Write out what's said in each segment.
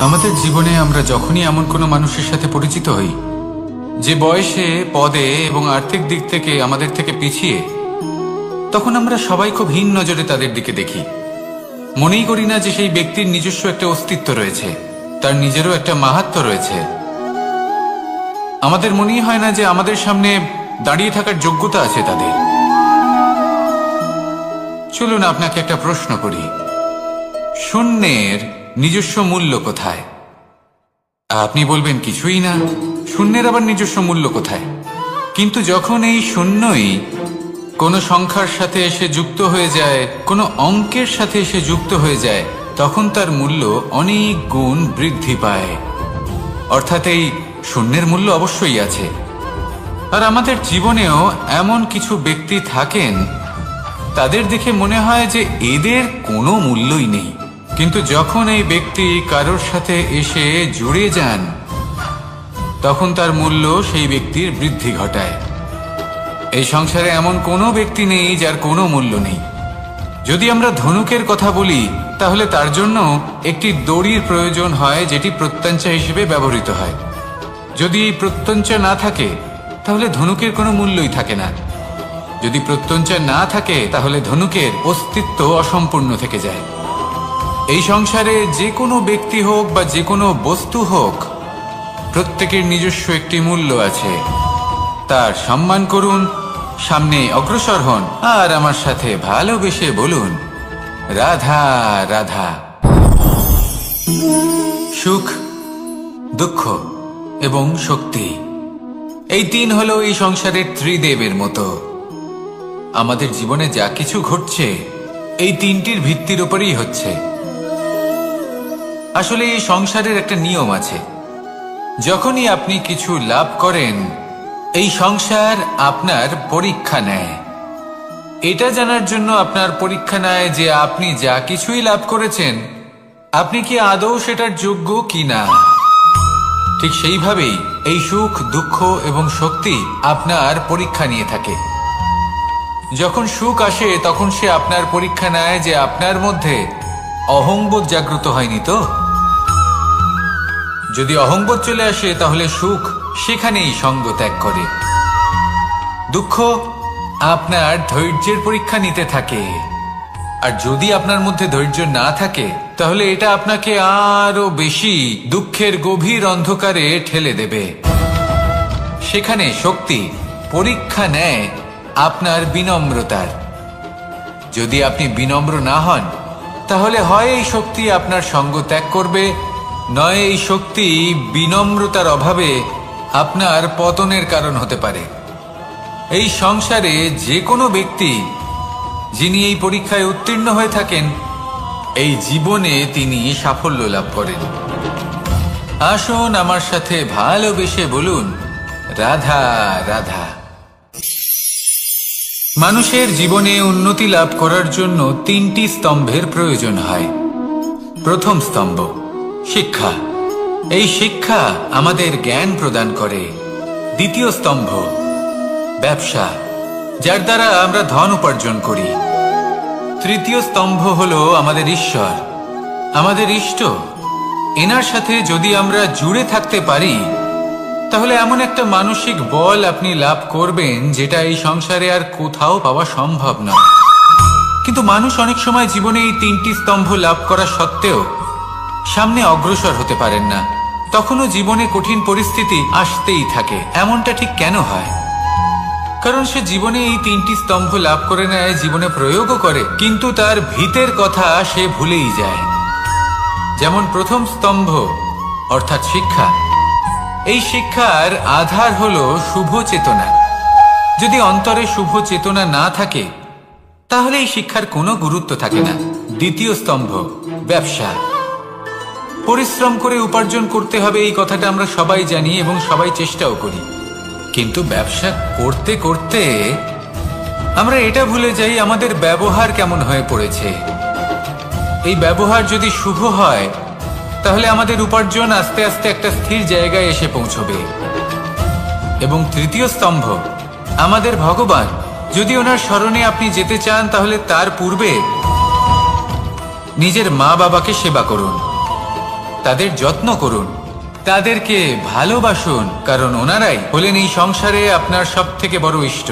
আমাদের জীবনে আমরা যখনই এমন কোনো মানুষের সাথে পরিচিত হই যে বয়সে, পদে এবং আর্থিক দিক থেকে আমাদের থেকে পিছিয়ে, তখন আমরা সবাই খুব হীন নজরে তাদের দিকে দেখি। মনেই করি না যে সেই ব্যক্তির নিজস্ব একটা অস্তিত্ব রয়েছে, তার নিজেরও একটা মাহাত্ম্য রয়েছে। আমাদের মনেই হয় না যে আমাদের সামনে দাঁড়িয়ে থাকার যোগ্যতা আছে তাদের। চলুন আপনাকে একটা প্রশ্ন করি, শূন্যের নিজস্ব মূল্য কোথায়? আপনি বলবেন কিছুই না। শূন্যের আবার নিজস্ব মূল্য কোথায়? কিন্তু যখন এই শূন্যই কোনো সংখ্যার সাথে এসে যুক্ত হয়ে যায়, কোনো অঙ্কের সাথে এসে যুক্ত হয়ে যায়, তখন তার মূল্য অনেক গুণ বৃদ্ধি পায়। অর্থাৎ এই শূন্যের মূল্য অবশ্যই আছে। আর আমাদের জীবনেও এমন কিছু ব্যক্তি থাকেন, তাদের দেখে মনে হয় যে এদের কোনো মূল্যই নেই। কিন্তু যখন এই ব্যক্তি কারোর সাথে এসে জুড়ে যান, তখন তার মূল্য সেই ব্যক্তির বৃদ্ধি ঘটায়। এই সংসারে এমন কোনো ব্যক্তি নেই যার কোনো মূল্য নেই। যদি আমরা ধনুকের কথা বলি, তাহলে তার জন্য একটি দড়ির প্রয়োজন হয়, যেটি প্রত্যঞ্চা হিসেবে ব্যবহৃত হয়। যদি এই প্রত্যঞ্চা না থাকে, তাহলে ধনুকের কোনো মূল্যই থাকে না। যদি প্রত্যঞ্চা না থাকে, তাহলে ধনুকের অস্তিত্ব অসম্পূর্ণ থেকে যায়। এই সংসারে যে কোনো ব্যক্তি হোক বা যে কোনো বস্তু হোক, প্রত্যেকের নিজস্ব একটি মূল্য আছে। তার সম্মান করুন, সামনে অগ্রসর হন, আর আমার সাথে ভালোবেসে বলুন, রাধা রাধা। সুখ, দুঃখ এবং শক্তি, এই তিন হলো এই সংসারের ত্রিদেবের মতো। আমাদের জীবনে যা কিছু ঘটছে, এই তিনটির ভিত্তির উপরেই হচ্ছে। আসলে এই সংসারের একটা নিয়ম আছে, যখনই আপনি কিছু লাভ করেন, এই সংসার আপনার পরীক্ষা নেয়। এটা জানার জন্য আপনার পরীক্ষা নেয় যে আপনি যা কিছুই লাভ করেছেন, আপনি কি আদৌ সেটার যোগ্য কি না। ঠিক সেইভাবেই এই সুখ, দুঃখ এবং শক্তি আপনার পরীক্ষা নিয়ে থাকে। যখন সুখ আসে, তখন সে আপনার পরীক্ষা নেয় যে আপনার মধ্যে অহংবোধ জাগ্রত হয়নি তো। যদি অহংবোধ চলে আসে, তাহলে সুখ সেখানেই সঙ্গ ত্যাগ করে। দুঃখ আপনার ধৈর্যের পরীক্ষা নিতে থাকে। আর যদি আপনার মধ্যে ধৈর্য না থাকে, তাহলে এটা আপনাকে আরো বেশি দুঃখের গভীর অন্ধকারে ঠেলে দেবে। সেখানে শক্তি পরীক্ষা নেয় আপনার বিনম্রতার। যদি আপনি বিনম্র না হন, তাহলে হয় এই শক্তি আপনার সঙ্গ ত্যাগ করবে, নয় এই শক্তি বিনম্রতার অভাবে আপনার পতনের কারণ হতে পারে। এই সংসারে যে কোনো ব্যক্তি যিনি এই পরীক্ষায় উত্তীর্ণ হয়ে থাকেন, এই জীবনে তিনি সাফল্য লাভ করেন। আসুন আমার সাথে ভালোবেসে বলুন, রাধা রাধা। মানুষের জীবনে উন্নতি লাভ করার জন্য তিনটি স্তম্ভের প্রয়োজন হয়। প্রথম স্তম্ভ শিক্ষা। এই শিক্ষা আমাদের জ্ঞান প্রদান করে। দ্বিতীয় স্তম্ভ ব্যবসা, যার দ্বারা আমরা ধন উপার্জন করি। তৃতীয় স্তম্ভ হলো আমাদের ঈশ্বর, আমাদের ইষ্ট। এনার সাথে যদি আমরা জুড়ে থাকতে পারি, তাহলে এমন একটা মানসিক বল আপনি লাভ করবেন, যেটা এই সংসারে আর কোথাও পাওয়া সম্ভব নয়। কিন্তু মানুষ অনেক সময় জীবনে এই তিনটি স্তম্ভ লাভ করা সত্ত্বেও সামনে অগ্রসর হতে পারেন না। তখনও জীবনে কঠিন পরিস্থিতি আসতেই থাকে। এমনটা ঠিক কেন হয়? কারণ সে জীবনে এই তিনটি স্তম্ভ লাভ করে নেয়, জীবনে প্রয়োগও করে, কিন্তু তার ভিতের কথা সে ভুলেই যায়। যেমন প্রথম স্তম্ভ অর্থাৎ শিক্ষা। এই শিক্ষার আধার হলো শুভ চেতনা। যদি অন্তরে শুভ চেতনা না থাকে, তাহলে এই শিক্ষার কোনো গুরুত্ব থাকে না। দ্বিতীয় স্তম্ভ ব্যবসা। পরিশ্রম করে উপার্জন করতে হবে, এই কথাটা আমরা সবাই জানি এবং সবাই চেষ্টাও করি। কিন্তু ব্যবসা করতে করতে আমরা এটা ভুলে যাই আমাদের ব্যবহার কেমন হয়ে পড়েছে। এই ব্যবহার যদি শুভ হয়, তাহলে আমাদের উপার্জন আস্তে আস্তে একটা স্থির জায়গায় এসে পৌঁছবে। এবং তৃতীয় স্তম্ভ আমাদের ভগবান। যদি ওনার শরণে আপনি যেতে চান, তাহলে তার পূর্বে নিজের মা বাবাকে সেবা করুন। তাদের যত্ন করুন, তাদেরকে ভালোবাসুন, কারণ ওনারাই হলেন এই সংসারে আপনার সব থেকে বড় ইষ্ট।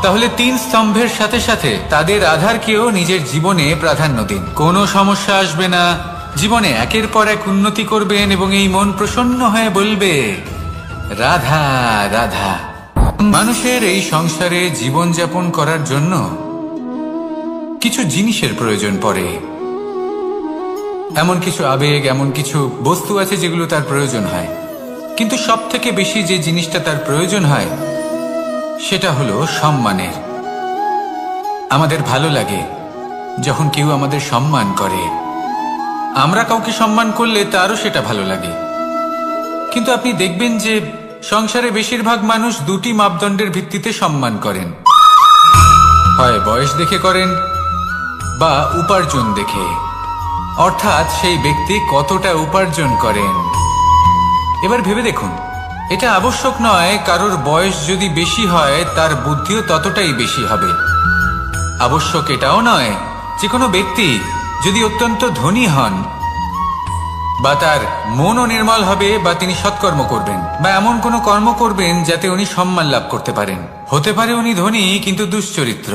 তাহলে 3 স্তম্ভের সাথে সাথে তাদের আধারকেও নিজের জীবনে প্রাধান্য দিন। কোনো সমস্যা আসবে না, জীবনে একের পর এক উন্নতি করবেন এবং এই মন প্রসন্ন হয়ে বলবে রাধা রাধা। মানুষের এই সংসারে জীবনযাপন করার জন্য কিছু জিনিসের প্রয়োজন পড়ে। এমন কিছু আবেগ, এমন কিছু বস্তু আছে যেগুলো তার প্রয়োজন হয়, কিন্তু সব থেকে বেশি যে জিনিসটা তার প্রয়োজন হয় সেটা হলো সম্মানের। আমাদের ভালো লাগে যখন কেউ আমাদের সম্মান করে, আমরা কাউকে সম্মান করলে তারও সেটা ভালো লাগে। কিন্তু আপনি দেখবেন যে সংসারে বেশিরভাগ মানুষ 2টি মাপদণ্ডের ভিত্তিতে সম্মান করেন, হয় বয়স দেখে করেন বা উপার্জন দেখে, অর্থাৎ সেই ব্যক্তি কতটা উপার্জন করেন। এবার ভেবে দেখুন, এটা আবশ্যক নয় কারোর বয়স যদি বেশি হয় তার বুদ্ধিও ততটাই বেশি হবে। আবশ্যক এটাও নয় যে কোনো ব্যক্তি যদি অত্যন্ত ধনী হন বা তার মনও নির্মল হবে বা তিনি সৎকর্ম করবেন বা এমন কোনো কর্ম করবেন যাতে উনি সম্মান লাভ করতে পারেন। হতে পারে উনি ধনী কিন্তু দুশ্চরিত্র।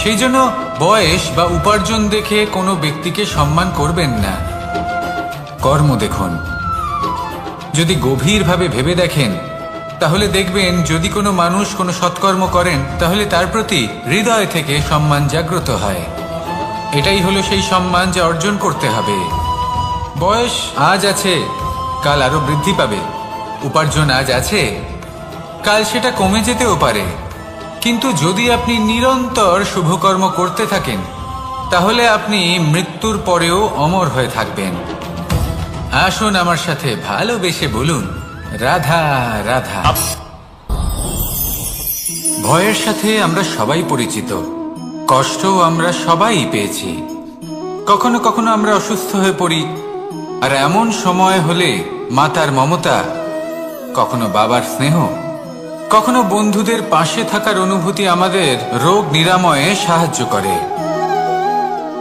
সেই জন্য বয়স বা উপার্জন দেখে কোনো ব্যক্তিকে সম্মান করবেন না, কর্ম দেখুন। যদি গভীরভাবে ভেবে দেখেন তাহলে দেখবেন যদি কোনো মানুষ কোনো সৎকর্ম করেন তাহলে তার প্রতি হৃদয় থেকে সম্মান জাগ্রত হয়। এটাই হলো সেই সম্মান যা অর্জন করতে হবে। বয়স আজ আছে, কাল আরো বৃদ্ধি পাবে। উপার্জন আজ আছে, কাল সেটা কমে যেতেও পারে। কিন্তু যদি আপনি নিরন্তর শুভকর্ম করতে থাকেন তাহলে আপনি মৃত্যুর পরেও অমর হয়ে থাকবেন। আসুন আমার সাথে ভালোবেসে বলুন রাধা রাধা। ভয়ের সাথে আমরা সবাই পরিচিত, কষ্টও আমরা সবাই পেয়েছি। কখনো কখনো আমরা অসুস্থ হয়ে পড়ি, আর এমন সময় হলে মাতার মমতা, কখনো বাবার স্নেহ, কখনো বন্ধুদের পাশে থাকার অনুভূতি আমাদের রোগ নিরাময়ে সাহায্য করে।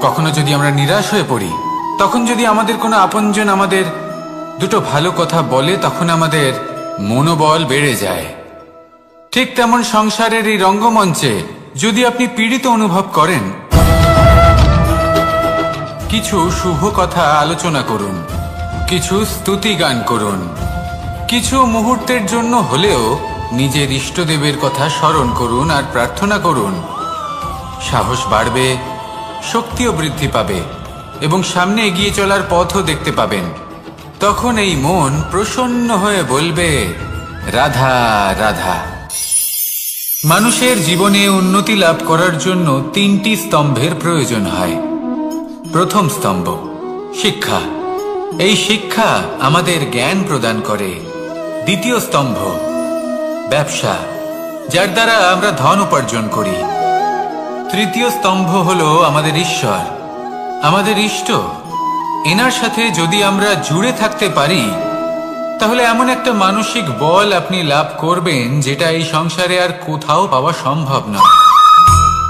কখনো যদি আমরা নিরাশ হয়ে পড়ি, তখন যদি আমাদের কোনো আপনজন আমাদের 2টো ভালো কথা বলে তখন আমাদের মনোবল বেড়ে যায়। ঠিক তেমন সংসারের এই রঙ্গমঞ্চে যদি আপনি পীড়িত অনুভব করেন, কিছু শুভ কথা আলোচনা করুন, কিছু স্তুতি গান করুন, কিছু মুহূর্তের জন্য হলেও নিজের ইষ্টদেবের কথা স্মরণ করুন আর প্রার্থনা করুন। সাহস বাড়বে, শক্তিও বৃদ্ধি পাবে এবং সামনে এগিয়ে চলার পথও দেখতে পাবেন। তখন এই মন প্রসন্ন হয়ে বলবে রাধা রাধা। মানুষের জীবনে উন্নতি লাভ করার জন্য 3টি স্তম্ভের প্রয়োজন হয়। প্রথম স্তম্ভ শিক্ষা। এই শিক্ষা আমাদের জ্ঞান প্রদান করে। দ্বিতীয় স্তম্ভ ব্যবসা, যার দ্বারা আমরা ধন উপার্জন করি। তৃতীয় স্তম্ভ হলো আমাদের ঈশ্বর, আমাদের ইষ্ট। এনার সাথে যদি আমরা জুড়ে থাকতে পারি তাহলে এমন একটা মানসিক বল আপনি লাভ করবেন যেটা এই সংসারে আর কোথাও পাওয়া সম্ভব নয়।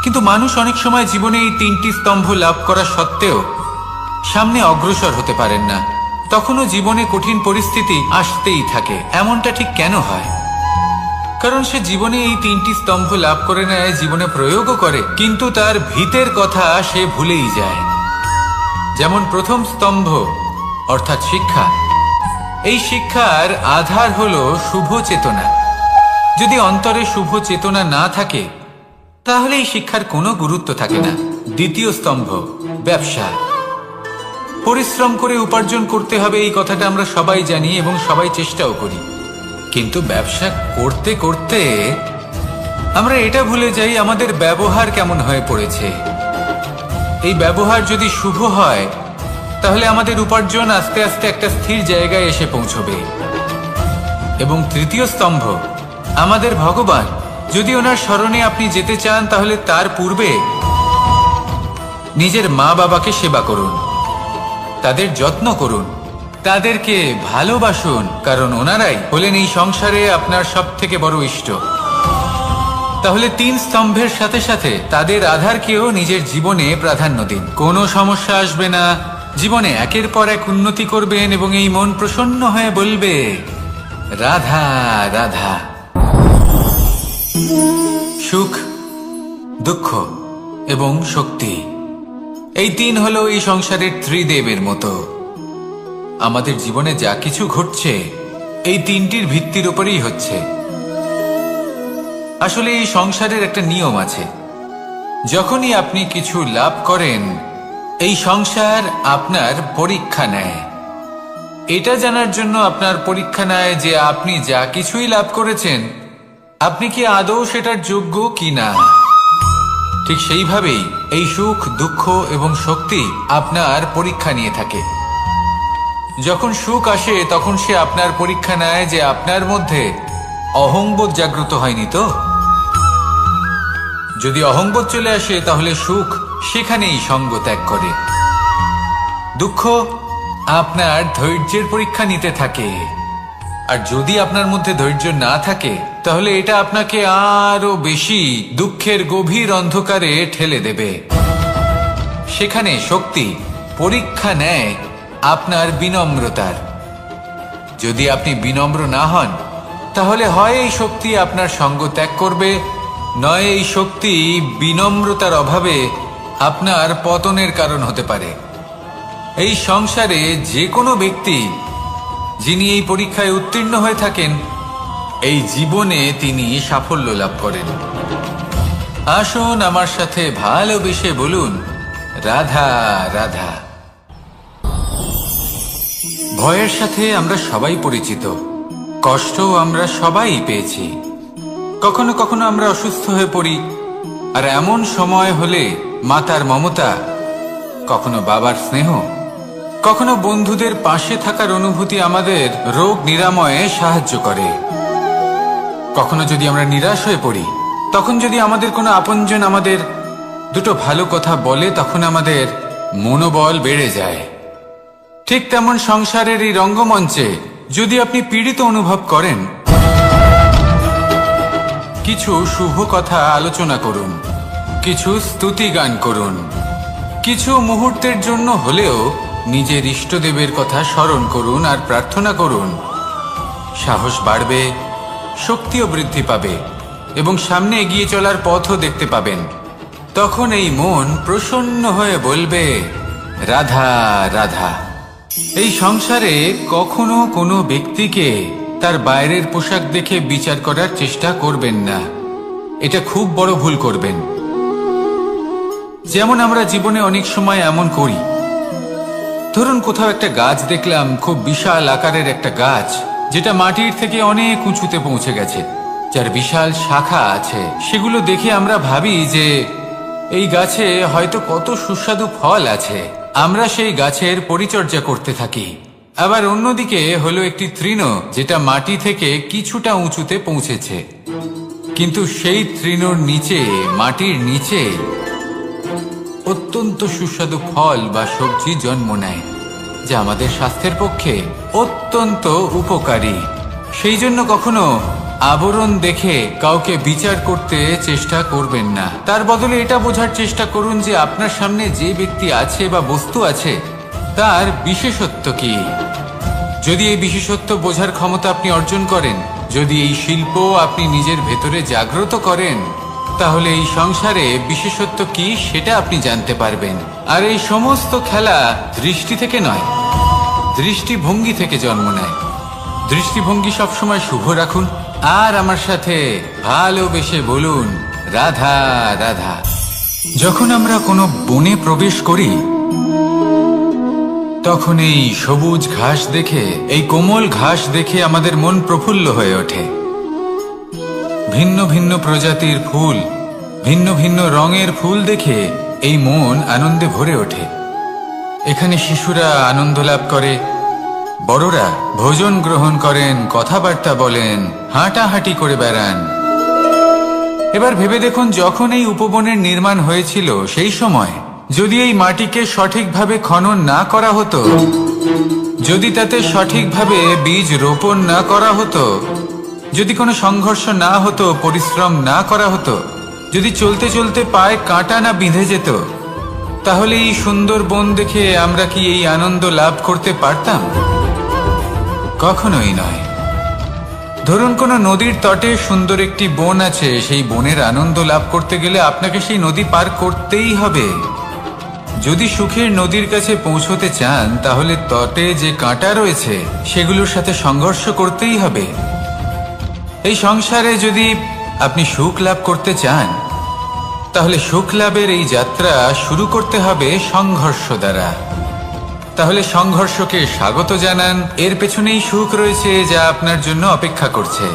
কিন্তু মানুষ অনেক সময় জীবনে এই 3টি স্তম্ভ লাভ করা সত্ত্বেও সামনে অগ্রসর হতে পারেন না। তখনও জীবনে কঠিন পরিস্থিতি আসতেই থাকে। এমনটা ঠিক কেন হয়? কারণ সে জীবনে এই 3টি স্তম্ভ লাভ করে নেয়, জীবনে প্রয়োগও করে, কিন্তু তার ভিতের কথা সে ভুলেই যায়। যেমন প্রথম স্তম্ভ অর্থাৎ শিক্ষা। এই শিক্ষার আধার হলো শুভ চেতনা। যদি অন্তরে শুভ চেতনা না থাকে তাহলে এই শিক্ষার কোনো গুরুত্ব থাকে না। দ্বিতীয় স্তম্ভ ব্যবসা। পরিশ্রম করে উপার্জন করতে হবে, এই কথাটা আমরা সবাই জানি এবং সবাই চেষ্টাও করি। কিন্তু ব্যবসা করতে করতে আমরা এটা ভুলে যাই আমাদের ব্যবহার কেমন হয়ে পড়েছে। এই ব্যবহার যদি শুভ হয় তাহলে আমাদের উপার্জন আস্তে আস্তে একটা স্থির জায়গায় এসে পৌঁছবে। এবং তৃতীয় স্তম্ভ আমাদের ভগবান। যদি ওনার স্মরণে আপনি যেতে চান তাহলে তার পূর্বে নিজের মা বাবাকে সেবা করুন, তাদের যত্ন করুন, তাদেরকে ভালোবাসুন, কারণ ওনারাই হলেন এই সংসারে আপনার সব থেকে বড় ইষ্ট। তাহলে 3 স্তম্ভের সাথে সাথে তাদের আধারকেও নিজের জীবনে প্রাধান্য দিন। কোনো সমস্যা আসবে না, জীবনে একের পর এক উন্নতি করবেন এবং এই মন প্রসন্ন হয়ে বলবে, রাধা রাধা। সুখ, দুঃখ এবং শক্তি, এই তিন হলো এই সংসারের ত্রিদেবের মতো। আমাদের জীবনে যা কিছু ঘটছে এই তিনটির ভিত্তির উপরেই হচ্ছে। আসলে এই সংসারের একটা নিয়ম আছে, যখনই আপনি কিছু লাভ করেন এই সংসার আপনার পরীক্ষা নেয়। এটা জানার জন্য আপনার পরীক্ষা নেয় যে আপনি যা কিছুই লাভ করেছেন আপনি কি আদৌ সেটার যোগ্য কিনা। ঠিক সেইভাবেই এই সুখ, দুঃখ এবং শক্তি আপনার পরীক্ষা নিয়ে থাকে। যখন সুখ আসে তখন সে আপনার পরীক্ষা নেয় যে আপনার মধ্যে অহংবোধ জাগ্রত হয়নি তো। যদি অহংবোধ চলে আসে তাহলে সুখ সেখানেই সঙ্গ ত্যাগ করে। দুঃখ আপনার ধৈর্যের পরীক্ষা নিতে থাকে, আর যদি আপনার মধ্যে ধৈর্য না থাকে তাহলে এটা আপনাকে আরো বেশি দুঃখের গভীর অন্ধকারে ঠেলে দেবে। সেখানে শক্তি পরীক্ষা নেয় আপনার বিনম্রতার। যদি আপনি বিনম্র না হন তাহলে হয় এই শক্তি আপনার সঙ্গ ত্যাগ করবে, নয় এই শক্তি বিনম্রতার অভাবে আপনার পতনের কারণ হতে পারে। এই সংসারে যে কোনো ব্যক্তি যিনি এই পরীক্ষায় উত্তীর্ণ হয়ে থাকেন এই জীবনে তিনি সাফল্য লাভ করেন। আসুন আমার সাথে ভালোবেসে বলুন, রাধা রাধা। ভয়ের সাথে আমরা সবাই পরিচিত, কষ্ট আমরা সবাই পেয়েছি। কখনো কখনো আমরা অসুস্থ হয়ে পড়ি, আর এমন সময় হলে মাতার মমতা, কখনো বাবার স্নেহ, কখনো বন্ধুদের পাশে থাকার অনুভূতি আমাদের রোগ নিরাময়ে সাহায্য করে। কখনো যদি আমরা নিরাশ হয়ে পড়ি, তখন যদি আমাদের কোনো আপনজন আমাদের দুটো ভালো কথা বলে তখন আমাদের মনোবল বেড়ে যায়। ঠিক তেমন সংসারের এই রঙ্গমঞ্চে যদি আপনি পীড়িত অনুভব করেন, কিছু শুভ কথা আলোচনা করুন, কিছু স্তুতি গান করুন, কিছু মুহূর্তের জন্য হলেও নিজের ইষ্টদেবের কথা স্মরণ করুন আর প্রার্থনা করুন। সাহস বাড়বে, শক্তিও বৃদ্ধি পাবে এবং সামনে এগিয়ে চলার পথও দেখতে পাবেন। তখন এই মন প্রসন্ন হয়ে বলবে, রাধা রাধা। এই সংসারে কখনো কোনো ব্যক্তিকে তার বাইরের পোশাক দেখে বিচার করার চেষ্টা করবেন না, এটা খুব বড় ভুল করবেন। যেমন আমরা জীবনে অনেক সময় এমন করি, ধরুন কোথাও একটা গাছ দেখলাম, খুব বিশাল আকারের একটা গাছ, যেটা মাটির থেকে অনেক উঁচুতে পৌঁছে গেছে, যার বিশাল শাখা আছে। সেগুলো দেখে আমরা ভাবি যে এই গাছে হয়তো কত সুস্বাদু ফল আছে, আমরা সেই গাছের পরিচর্যা করতে থাকি। আবার অন্যদিকে হলো একটি তৃণ, যেটা মাটি থেকে কিছুটা উঁচুতে পৌঁছেছে, কিন্তু সেই তৃণর নিচে, মাটির নিচে অত্যন্ত সুস্বাদু ফল বা সবজি জন্ম নেয়, যা আমাদের স্বাস্থ্যের পক্ষে অত্যন্ত উপকারী। সেই জন্য কখনো আবরণ দেখে কাউকে বিচার করতে চেষ্টা করবেন না। তার বদলে এটা বোঝার চেষ্টা করুন যে আপনার সামনে যে ব্যক্তি আছে বা বস্তু আছে তার বিশেষত্ব কি। যদি এই বিশেষত্ব বোঝার ক্ষমতা আপনি অর্জন করেন, যদি এই শিল্প আপনি নিজের ভেতরে জাগ্রত করেন, তাহলে এই সংসারে বিশেষত্ব কি সেটা আপনি জানতে পারবেন। আর এই সমস্ত খেলা দৃষ্টি থেকে নয়, দৃষ্টিভঙ্গি থেকে জন্ম নেয়। দৃষ্টিভঙ্গি সবসময় শুভ রাখুন আর আমার সাথে ভালোবেসে বলুন, রাধা রাধা। যখন আমরা কোনো বনে প্রবেশ করি তখন এই সবুজ ঘাস দেখে, এই কোমল ঘাস দেখে আমাদের মন প্রফুল্ল হয়ে ওঠে। ভিন্ন ভিন্ন প্রজাতির ফুল, ভিন্ন ভিন্ন রঙের ফুল দেখে এই মন আনন্দে ভরে ওঠে। এখানে শিশুরা আনন্দ লাভ করে, বড়রা ভোজন গ্রহণ করেন, কথাবার্তা বলেন, হাঁটাহাঁটি করে বেড়ান। এবার ভেবে দেখুন, যখন এই উপবনের নির্মাণ হয়েছিল সেই সময় যদি এই মাটিকে সঠিকভাবে খনন না করা হতো, যদি তাতে সঠিকভাবে বীজ রোপণ না করা হতো, যদি কোনো সংঘর্ষ না হতো, পরিশ্রম না করা হতো, যদি চলতে চলতে পায়ে কাঁটা না বিঁধে যেত, তাহলে এই সুন্দর বন দেখে আমরা কি এই আনন্দ লাভ করতে পারতাম? কখনোই নয়। ধরুন কোনো নদীর তটে সুন্দর একটি বন আছে, সেই বনের আনন্দ লাভ করতে গেলে আপনাকে সেই নদী পার করতেই হবে। যদি সুখের নদীর কাছে পৌঁছতে চান তাহলে তটে যে কাঁটা রয়েছে সেগুলোর সাথে সংঘর্ষ করতেই হবে। এই সংসারে যদি আপনি সুখ লাভ করতে চান তাহলে সুখ লাভের এই যাত্রা শুরু করতে হবে সংঘর্ষ দ্বারা। তাহলে সংঘর্ষকে স্বাগত জানান, এর পেছনেই সুখ রয়েছে যা আপনার জন্য অপেক্ষা করছে।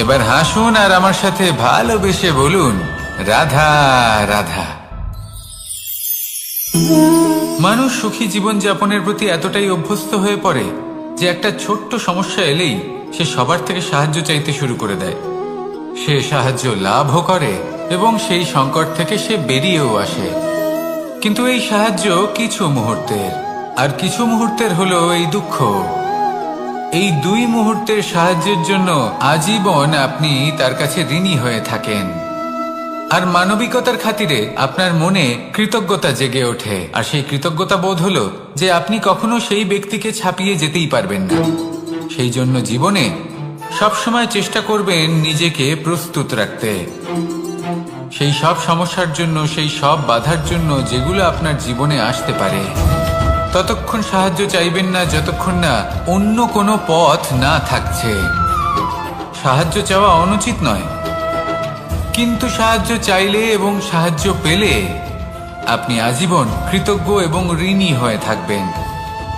এবার হাসুন আর আমার সাথে ভালোবেসে বলুন, রাধা রাধা। মানুষ সুখী জীবনযাপনের প্রতি এতটাই অভ্যস্ত হয়ে পড়ে যে একটা ছোট্ট সমস্যা এলেই সে সবার থেকে সাহায্য চাইতে শুরু করে দেয়। সে সাহায্য লাভও করে এবং সেই সংকট থেকে সে বেরিয়েও আসে। কিন্তু এই সাহায্য কিছু মুহূর্তের, আর কিছু মুহূর্তের হলো এই দুঃখ। এই দুই মুহূর্তের সাহায্যের জন্য আজীবন আপনি তার কাছে ঋণী হয়ে থাকেন। আর মানবিকতার খাতিরে আপনার মনে কৃতজ্ঞতা জেগে ওঠে, আর সেই কৃতজ্ঞতা বোধ হলো যে আপনি কখনো সেই ব্যক্তিকে ছাপিয়ে যেতেই পারবেন না। সেই জন্য জীবনে সবসময় চেষ্টা করবেন নিজেকে প্রস্তুত রাখতে সেই সব সমস্যার জন্য, সেই সব বাধার জন্য যেগুলো আপনার জীবনে আসতে পারে। ততক্ষণ সাহায্য চাইবেন না যতক্ষণ না অন্য কোনো পথ না থাকছে। সাহায্য চাওয়া অনুচিত নয়, কিন্তু সাহায্য চাইলে এবং সাহায্য পেলে আপনি আজীবন কৃতজ্ঞ এবং ঋণী হয়ে থাকবেন।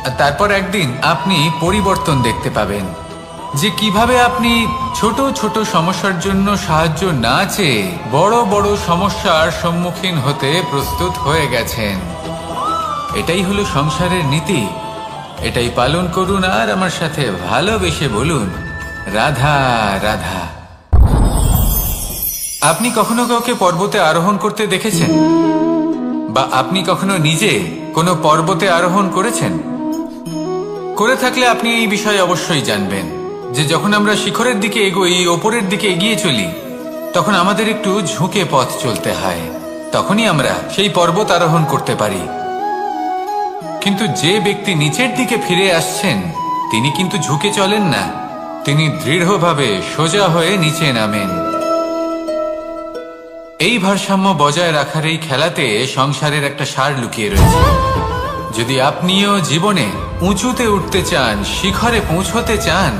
আর তারপর একদিন আপনি পরিবর্তন দেখতে পাবেন যে কিভাবে আপনি ছোট ছোট সমস্যার জন্য সাহায্য না চেয়ে বড় বড় সমস্যার সম্মুখীন হতে প্রস্তুত হয়ে গেছেন। এটাই হলো সংসারের নীতি। এটাই পালন করুন আর আমার সাথে ভালোবেসে বলুন, রাধা রাধা। আপনি কখনো কাউকে পর্বতে আরোহণ করতে দেখেছেন? বা আপনি কখনো নিজে কোনো পর্বতে আরোহণ করেছেন? করে থাকলে আপনি এই বিষয়ে অবশ্যই জানবেন যে যখন আমরা শিখরের দিকে এগোই, ওপরের দিকে এগিয়ে চলি, তখন আমাদের একটু ঝুঁকে পথ চলতে হয়। তখনই আমরা সেই পর্বত আরোহণ করতে পারি। কিন্তু যে ব্যক্তি নিচের দিকে ফিরে আসছেন তিনি কিন্তু ঝুঁকে চলেন না, তিনি দৃঢ়ভাবে সোজা হয়ে নিচে নামেন। এই ভারসাম্য বজায় রাখার এই খেলাতে সংসারের একটা সার লুকিয়ে রয়েছে। যদি আপনিও জীবনে উঁচুতে উঠতে চান, শিখরে পৌঁছতে চান,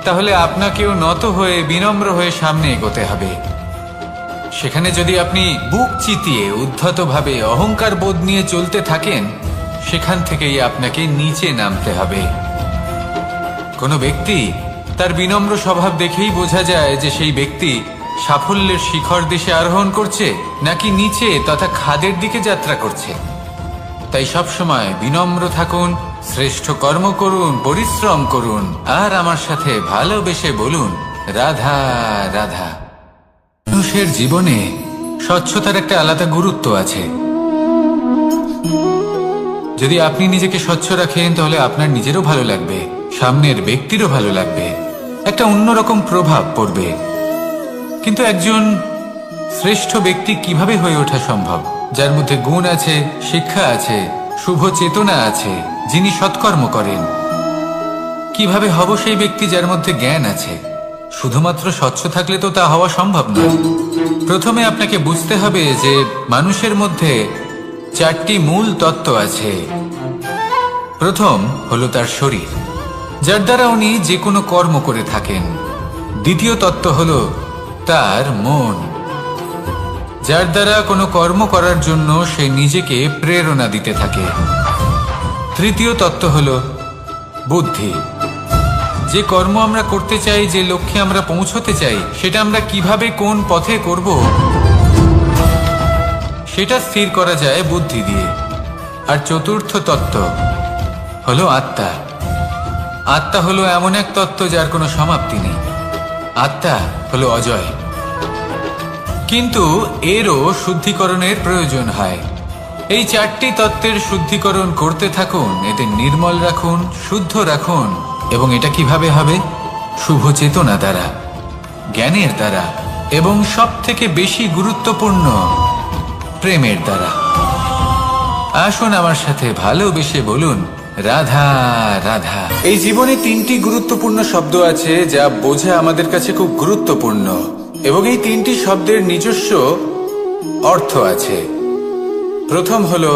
তাহলে আপনাকেও নত হয়ে বিনম্র হয়ে সামনে এগোতে হবে। সেখানে যদি আপনি বুক চিতিয়ে উদ্ধতভাবে অহংকার বোধ নিয়ে চলতে থাকেন, সেখান থেকেই আপনাকে নিচে নামতে হবে। কোনো ব্যক্তি তার বিনম্র স্বভাব দেখেই বোঝা যায় যে সেই ব্যক্তি সাফল্যের শিখর দেশে আরোহণ করছে নাকি নিচে তথা খাদের দিকে যাত্রা করছে। তাই সবসময় বিনম্র থাকুন, শ্রেষ্ঠ কর্ম করুন, পরিশ্রম করুন আর আমার সাথে ভালোবেসে বলুন, রাধা রাধা। মানুষের জীবনে স্বচ্ছতার একটা আলাদা গুরুত্ব আছে। যদি আপনি নিজেকে স্বচ্ছ রাখেন তাহলে আপনার নিজেরও ভালো লাগবে, সামনের ব্যক্তিরও ভালো লাগবে, একটা অন্যরকম প্রভাব পড়বে। কিন্তু একজন শ্রেষ্ঠ ব্যক্তি কিভাবে হয়ে ওঠা সম্ভব? যার মধ্যে গুণ আছে, শিক্ষা আছে, শুভ চেতনা আছে, যিনি সৎকর্ম করেন। কিভাবে হব সেই ব্যক্তি যার মধ্যে জ্ঞান আছে? শুধুমাত্র স্বচ্ছ থাকলে তো তা হওয়া সম্ভব নয়। প্রথমে আপনাকে বুঝতে হবে যে মানুষের মধ্যে চারটি মূল তত্ত্ব আছে। প্রথম হলো তার শরীর, যার দ্বারা উনি যে কোনো কর্ম করে থাকেন। দ্বিতীয় তত্ত্ব হলো তার মন, যার দ্বারা কোনো কর্ম করার জন্য সে নিজেকে প্রেরণা দিতে থাকে। তৃতীয় তত্ত্ব হলো বুদ্ধি, যে কর্ম আমরা করতে চাই, যে লক্ষ্যে আমরা পৌঁছতে চাই, সেটা আমরা কিভাবে কোন পথে করব সেটা স্থির করা যায় বুদ্ধি দিয়ে। আর চতুর্থ তত্ত্ব হলো আত্মা। আত্মা হলো এমন এক তত্ত্ব যার কোনো সমাপ্তি নেই। আত্মা হলো অজয়, কিন্তু এরও শুদ্ধিকরণের প্রয়োজন হয়। এই চারটি তত্ত্বের শুদ্ধিকরণ করতে থাকুন, এদের নির্মল রাখুন, শুদ্ধ রাখুন। এবং এটা কিভাবে হবে? শুভ চেতনা দ্বারা, জ্ঞানের দ্বারা, এবং সব থেকে বেশি গুরুত্বপূর্ণ প্রেমের দ্বারা। আসুন আমার সাথে ভালোবেসে বলুন, রাধা রাধা। এই জীবনে তিনটি গুরুত্বপূর্ণ শব্দ আছে যা বোঝা আমাদের কাছে খুব গুরুত্বপূর্ণ, এবং এই তিনটি শব্দের নিজস্ব অর্থ আছে। প্রথম হলো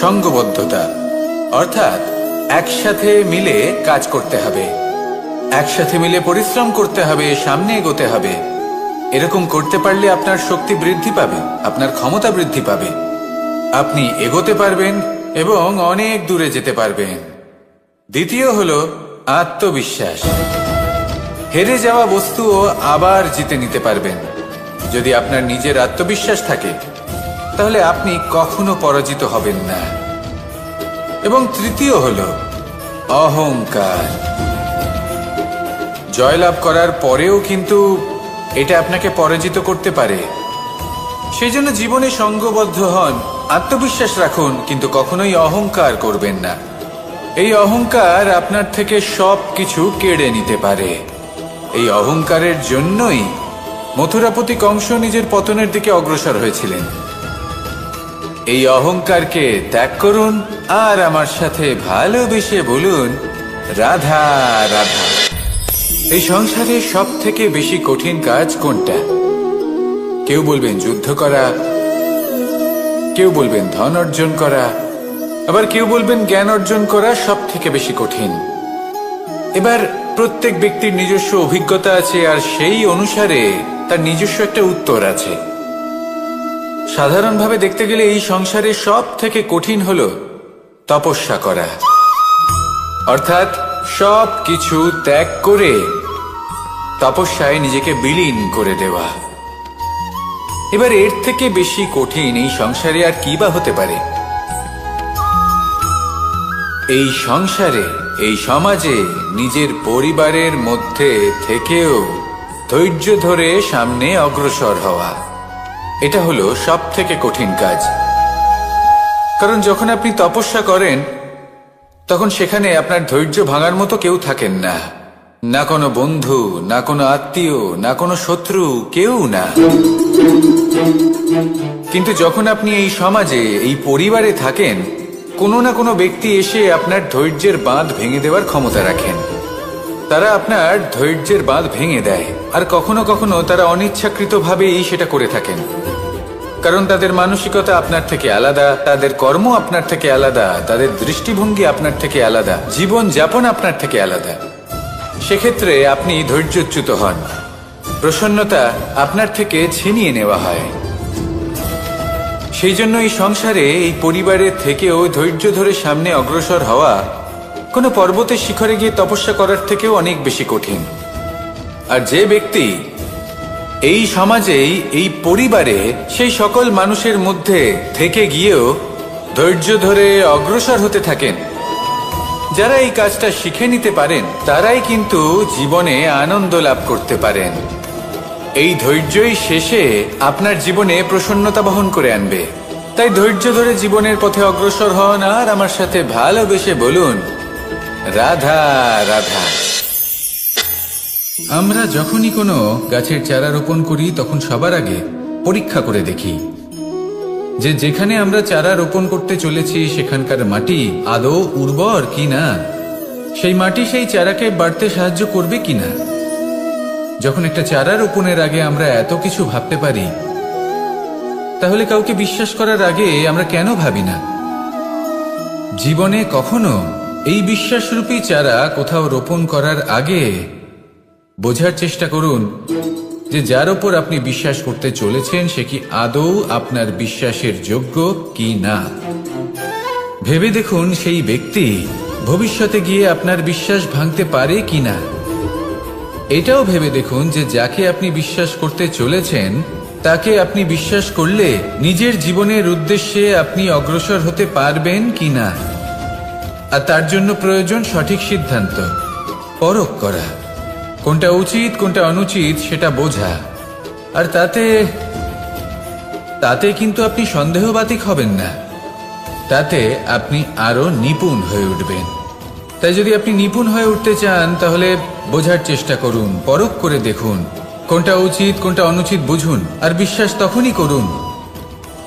সঙ্গবদ্ধতা, অর্থাৎ একসাথে মিলে কাজ করতে হবে, একসাথে মিলে পরিশ্রম করতে হবে, সামনে এগোতে হবে। এরকম করতে পারলে আপনার শক্তি বৃদ্ধি পাবে, আপনার ক্ষমতা বৃদ্ধি পাবে, আপনি এগোতে পারবেন এবং অনেক দূরে যেতে পারবেন। দ্বিতীয় হলো আত্মবিশ্বাস। হেরে যাওয়া বস্তুও আবার জিতে নিতে পারবেন। যদি আপনার নিজের আত্মবিশ্বাস থাকে তাহলে আপনি কখনো পরাজিত হবেন না। এবং তৃতীয় হলো অহংকার। জয়লাভ করার পরেও কিন্তু এটা আপনাকে পরাজিত করতে পারে। সেই জন্য জীবনে সঙ্গবদ্ধ হন, আত্মবিশ্বাস রাখুন, কিন্তু কখনোই অহংকার করবেন না। এই অহংকার আপনার থেকে সব কিছু কেড়ে নিতে পারে। এই অহংকারের জন্যই মথুরাপতি কংস নিজের পতনের দিকে অগ্রসর হয়েছিলেন। এই অহংকারকে ত্যাগ করুন আর আমার সাথে ভালোবেসে বলুন, রাধা রাধা। এই সংসারে সব থেকে বেশি কঠিন কাজ কোনটা? কেউ বলবেন যুদ্ধ করা, কেউ বলবেন ধন অর্জন করা, আবার কেউ বলবেন জ্ঞান অর্জন করা সব থেকে বেশি কঠিন। এবার প্রত্যেক ব্যক্তির নিজস্ব অভিজ্ঞতা আছে আর সেই অনুসারে তার নিজস্ব একটা উত্তর আছে। সাধারণভাবে দেখতে গেলে এই সংসারে সব থেকে কঠিন হলো তপস্যা করা, অর্থাৎ সব কিছু ত্যাগ করে তপস্যায় নিজেকে বিলীন করে দেওয়া। এবার এর থেকে বেশি কঠিন এই সংসারে আর কি বা হতে পারে? এই সংসারে, এই সমাজে, নিজের পরিবারের মধ্যে থেকেও ধৈর্য ধরে সামনে অগ্রসর হওয়া, এটা হলো সব থেকে কঠিন কাজ। কারণ যখন আপনি তপস্যা করেন তখন সেখানে আপনার ধৈর্য ভাঙার মতো কেউ থাকেন না, না কোনো বন্ধু, না কোনো আত্মীয়, না কোনো শত্রু, কেউ না। কিন্তু যখন আপনি এই সমাজে, এই পরিবারে থাকেন, কোনো না কোনো ব্যক্তি এসে আপনার ধৈর্যের বাঁধ ভেঙে দেওয়ার ক্ষমতা রাখেন। তারা আপনার ধৈর্যের বাঁধ ভেঙে দেয়, আর কখনো কখনো তারা অনিচ্ছাকৃতভাবেই সেটা করে থাকেন। কারণ তাদের মানসিকতা আপনার থেকে আলাদা, তাদের কর্ম আপনার থেকে আলাদা, তাদের দৃষ্টিভঙ্গি আপনার থেকে আলাদা, জীবন যাপন আপনার থেকে আলাদা। সেক্ষেত্রে আপনি ধৈর্যচ্যুত হন, প্রসন্নতা আপনার থেকে ছিনিয়ে নেওয়া হয়। সেই জন্য এই সংসারে, এই পরিবারের থেকেও ধৈর্য ধরে সামনে অগ্রসর হওয়া কোনো পর্বতের শিখরে গিয়ে তপস্যা করার থেকেও অনেক বেশি কঠিন। আর যে ব্যক্তি এই সমাজেই, এই পরিবারে, সেই সকল মানুষের মধ্যে থেকে গিয়েও ধৈর্য ধরে অগ্রসর হতে থাকেন, যারা এই কাজটা শিখে নিতে পারেন, তারাই কিন্তু জীবনে আনন্দ লাভ করতে পারেন। এই ধৈর্যই শেষে আপনার জীবনে প্রসন্নতা বহন করে আনবে। তাই ধৈর্য ধরে জীবনের পথে অগ্রসর হন আর আমার সাথে ভালোবেসে বলুন, রাধা রাধা। আমরা যখনই কোনো গাছের চারা রোপণ করি তখন সবার আগে পরীক্ষা করে দেখি যে যেখানে আমরা চারা রোপণ করতে চলেছি সেখানকার মাটি আদৌ উর্বর কিনা, সেই মাটি সেই চারাকে বাড়তে সাহায্য করবে কিনা। যখন একটা চারা রোপণের আগে আমরা এত কিছু ভাবতে পারি, তাহলে কাউকে বিশ্বাস করার আগে আমরা কেন ভাবি না? জীবনে কখনো এই বিশ্বাসরূপী চারা কোথাও রোপণ করার আগে বোঝার চেষ্টা করুন যে যার ওপর আপনি বিশ্বাস করতে চলেছেন সে কি আদৌ আপনার বিশ্বাসের যোগ্য কি না। ভেবে দেখুন সেই ব্যক্তি ভবিষ্যতে গিয়ে আপনার বিশ্বাস ভাঙতে পারে কিনা। এটাও ভেবে দেখুন যে যাকে আপনি বিশ্বাস করতে চলেছেন তাকে আপনি বিশ্বাস করলে নিজের জীবনের উদ্দেশ্যে আপনি অগ্রসর হতে পারবেন কিনা। আর তার জন্য প্রয়োজন সঠিক সিদ্ধান্ত, পরখ করা, কোনটা উচিত কোনটা অনুচিত সেটা বোঝা। আর তাতে কিন্তু আপনি সন্দেহবাতিক হবেন না, তাতে আপনি আরো নিপুণ হয়ে উঠবেন। তাই যদি আপনি নিপুণ হয়ে উঠতে চান তাহলে বোঝার চেষ্টা করুন, পরখ করে দেখুন, কোনটা উচিত কোনটা অনুচিত বুঝুন, আর বিশ্বাস তখনই করুন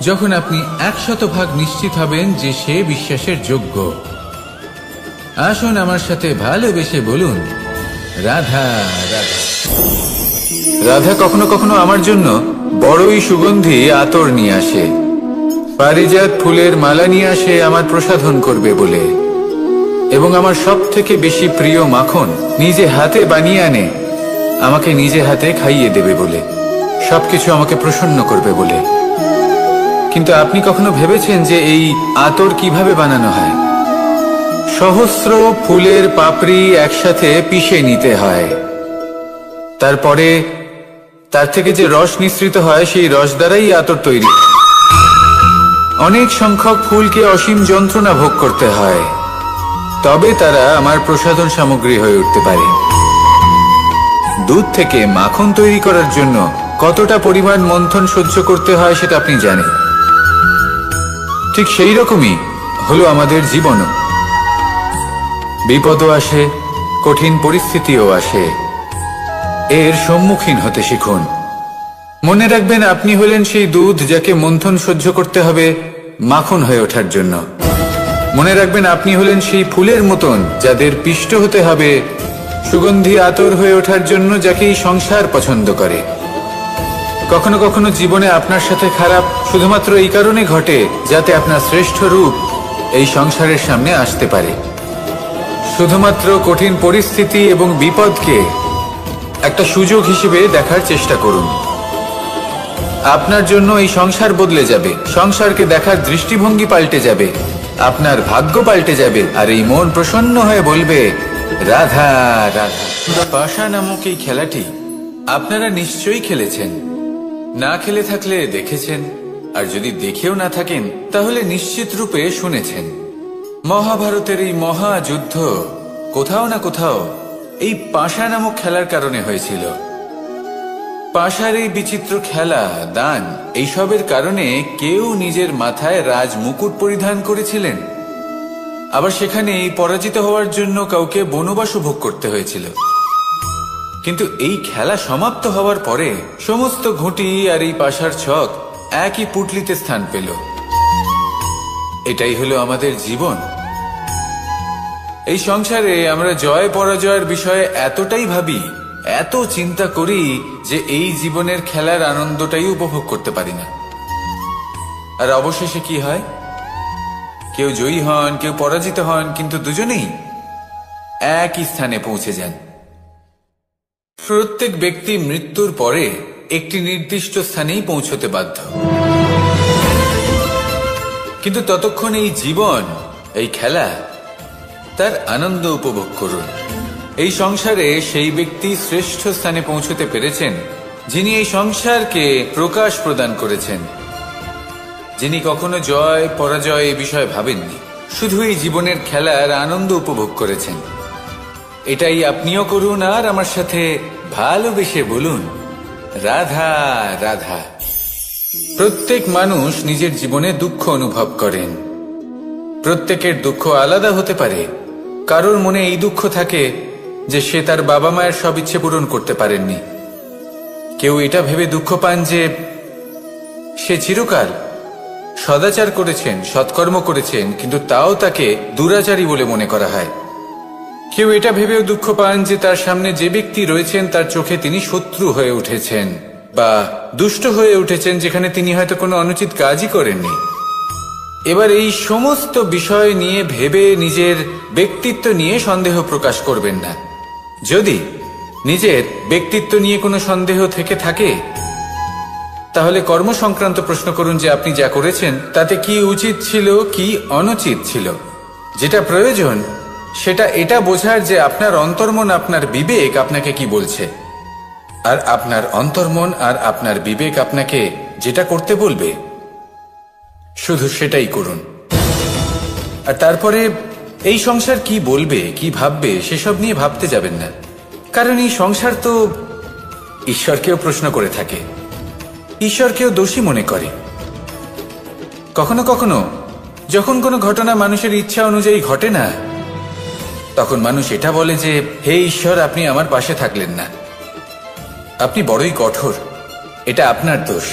যখন আপনি 100% নিশ্চিত হবেন যে সে বিশ্বাসের যোগ্য। আসুন আমার সাথে ভালোবেসে বলুন, রাধা রাধা। রাধা কখনো কখনো আমার জন্য বড়ই সুগন্ধি আতর নিয়ে আসে, পারিজাত ফুলের মালা নিয়ে আসে আমার প্রসাধন করবে বলে, এবং আমার সব থেকে বেশি প্রিয় মাখন নিজে হাতে বানিয়ে আনে আমাকে নিজে হাতে খাইয়ে দেবে বলে, সবকিছু আমাকে প্রসন্ন করবে বলে। কিন্তু আপনি কখনো ভেবেছেন যে এই আতর কিভাবে বানানো হয়? সহস্র ফুলের পাপড়ি একসাথে পিষে নিতে হয়, তারপরে তার থেকে যে রস নিঃসৃত হয় সেই রস দ্বারাই আতর তৈরি। অনেক সংখ্যক ফুলকে অসীম যন্ত্রণা ভোগ করতে হয়, তবে তারা আমার প্রসাধন সামগ্রী হয়ে উঠতে পারে। দুধ থেকে মাখন তৈরি করার জন্য কতটা পরিমাণ মন্থন সহ্য করতে হয় সেটা আপনি জানেন। ঠিক সেই রকমই হলো আমাদের জীবনও। বিপদও আসে, কঠিন পরিস্থিতিও আসে, এর সম্মুখীন হতে শিখুন। মনে রাখবেন, আপনি হলেন সেই দুধ যাকে মন্থন সহ্য করতে হবে মাখন হয়ে ওঠার জন্য। মনে রাখবেন, আপনি হলেন সেই ফুলের মতন যাদের পিষ্ট হতে হবে সুগন্ধি আতর হয়ে ওঠার জন্য, যাকে এই সংসার পছন্দ করে। কখনো কখনো জীবনে আপনার সাথে খারাপ শুধুমাত্র এই কারণে ঘটে যাতে আপনার শ্রেষ্ঠ রূপ এই সংসারের সামনে আসতে পারে। শুধুমাত্র কঠিন পরিস্থিতি এবং বিপদকে একটা সুযোগ হিসেবে দেখার চেষ্টা করুন। আপনার জন্য এই সংসার বদলে যাবে, সংসারকে দেখার দৃষ্টিভঙ্গি পাল্টে যাবে, আপনার ভাগ্য পাল্টে যাবে, আর এই মন প্রসন্ন হয়ে বলবে, রাধা রাধা। পাশা নামক এই খেলাটি আপনারা নিশ্চয়ই খেলেছেন, না খেলে থাকলে দেখেছেন, আর যদি দেখেও না থাকেন তাহলে নিশ্চিত রূপে শুনেছেন। মহাভারতের এই মহাযুদ্ধ কোথাও না কোথাও এই পাশা নামক খেলার কারণে হয়েছিল। পাশার এই বিচিত্র খেলা, দান, এইসবের কারণে কেউ নিজের মাথায় রাজ মুকুট পরিধান করেছিলেন, আবার সেখানে এই পরাজিত হওয়ার জন্য কাউকে বনবাস ভোগ করতে হয়েছিল। কিন্তু এই খেলা সমাপ্ত হওয়ার পরে সমস্ত ঘুঁটি আর এই পাশার ছক একই পুটলিতে স্থান পেল। এটাই হলো আমাদের জীবন। এই সংসারে আমরা জয় পরাজয়ের বিষয়ে এতটাই ভাবি, এত চিন্তা করি যে এই জীবনের খেলার আনন্দটাই উপভোগ করতে পারি না। আর অবশেষে কি হয়? কেউ জয়ী হন, কেউ পরাজিত হন, কিন্তু দুজনেই একই স্থানে পৌঁছে যান। প্রত্যেক ব্যক্তি মৃত্যুর পরে একটি নির্দিষ্ট স্থানেই পৌঁছতে বাধ্য, কিন্তু ততক্ষণ এই জীবন, এই খেলা, তার আনন্দ উপভোগ করুন। এই সংসারে সেই ব্যক্তি শ্রেষ্ঠ স্থানে পৌঁছতে পেরেছেন যিনি এই সংসারকে প্রকাশ প্রদান করেছেন, যিনি কখনো জয় পরাজয় এই বিষয়ে ভাবেননি, শুধু এই জীবনের খেলার আনন্দ উপভোগ করেছেন। এটাই আপনিও করুন, আর আমার সাথে ভালোবেসে বলুন, রাধা রাধা। প্রত্যেক মানুষ নিজের জীবনে দুঃখ অনুভব করেন। প্রত্যেকের দুঃখ আলাদা হতে পারে। কারোর মনে এই দুঃখ থাকে যে সে তার বাবা মায়ের সব ইচ্ছে পূরণ করতে পারেননি। কেউ এটা ভেবে দুঃখ পান যে সে চিরকাল সদাচার করেছেন, সৎকর্ম করেছেন, কিন্তু তাও তাকে দুরাচারী বলে মনে করা হয়। কেউ এটা ভেবেও দুঃখ পান যে তার সামনে যে ব্যক্তি রয়েছেন তার চোখে তিনি শত্রু হয়ে উঠেছেন বা দুষ্ট হয়ে উঠেছেন, যেখানে তিনি হয়তো কোনো অনুচিত কাজই করেননি। এবার এই সমস্ত বিষয় নিয়ে ভেবে নিজের ব্যক্তিত্ব নিয়ে সন্দেহ প্রকাশ করবেন না। যদি নিজের ব্যক্তিত্ব নিয়ে কোনো সন্দেহ থেকে থাকে তাহলে কর্ম সংক্রান্ত প্রশ্ন করুন যে আপনি যা করেছেন তাতে কি উচিত ছিল, কি অনুচিত ছিল। যেটা প্রয়োজন সেটা এটা বোঝার যে আপনার অন্তর্মন, আপনার বিবেক আপনাকে কি বলছে, আর আপনার অন্তর্মন আর আপনার বিবেক আপনাকে যেটা করতে বলবে শুধু সেটাই করুন। আর তারপরে এই সংসার কি বলবে, কি ভাববে সেসব নিয়ে ভাবতে যাবেন না, কারণ এই সংসার তো ঈশ্বরকেও প্রশ্ন করে থাকে, ঈশ্বরকেও দোষী মনে করে। কখনো কখনো যখন কোনো ঘটনা মানুষের ইচ্ছা অনুযায়ী ঘটে না, তখন মানুষ এটা বলে যে হে ঈশ্বর, আপনি আমার পাশে থাকলেন না, আপনি বড়ই কঠোর, এটা আপনার দোষ।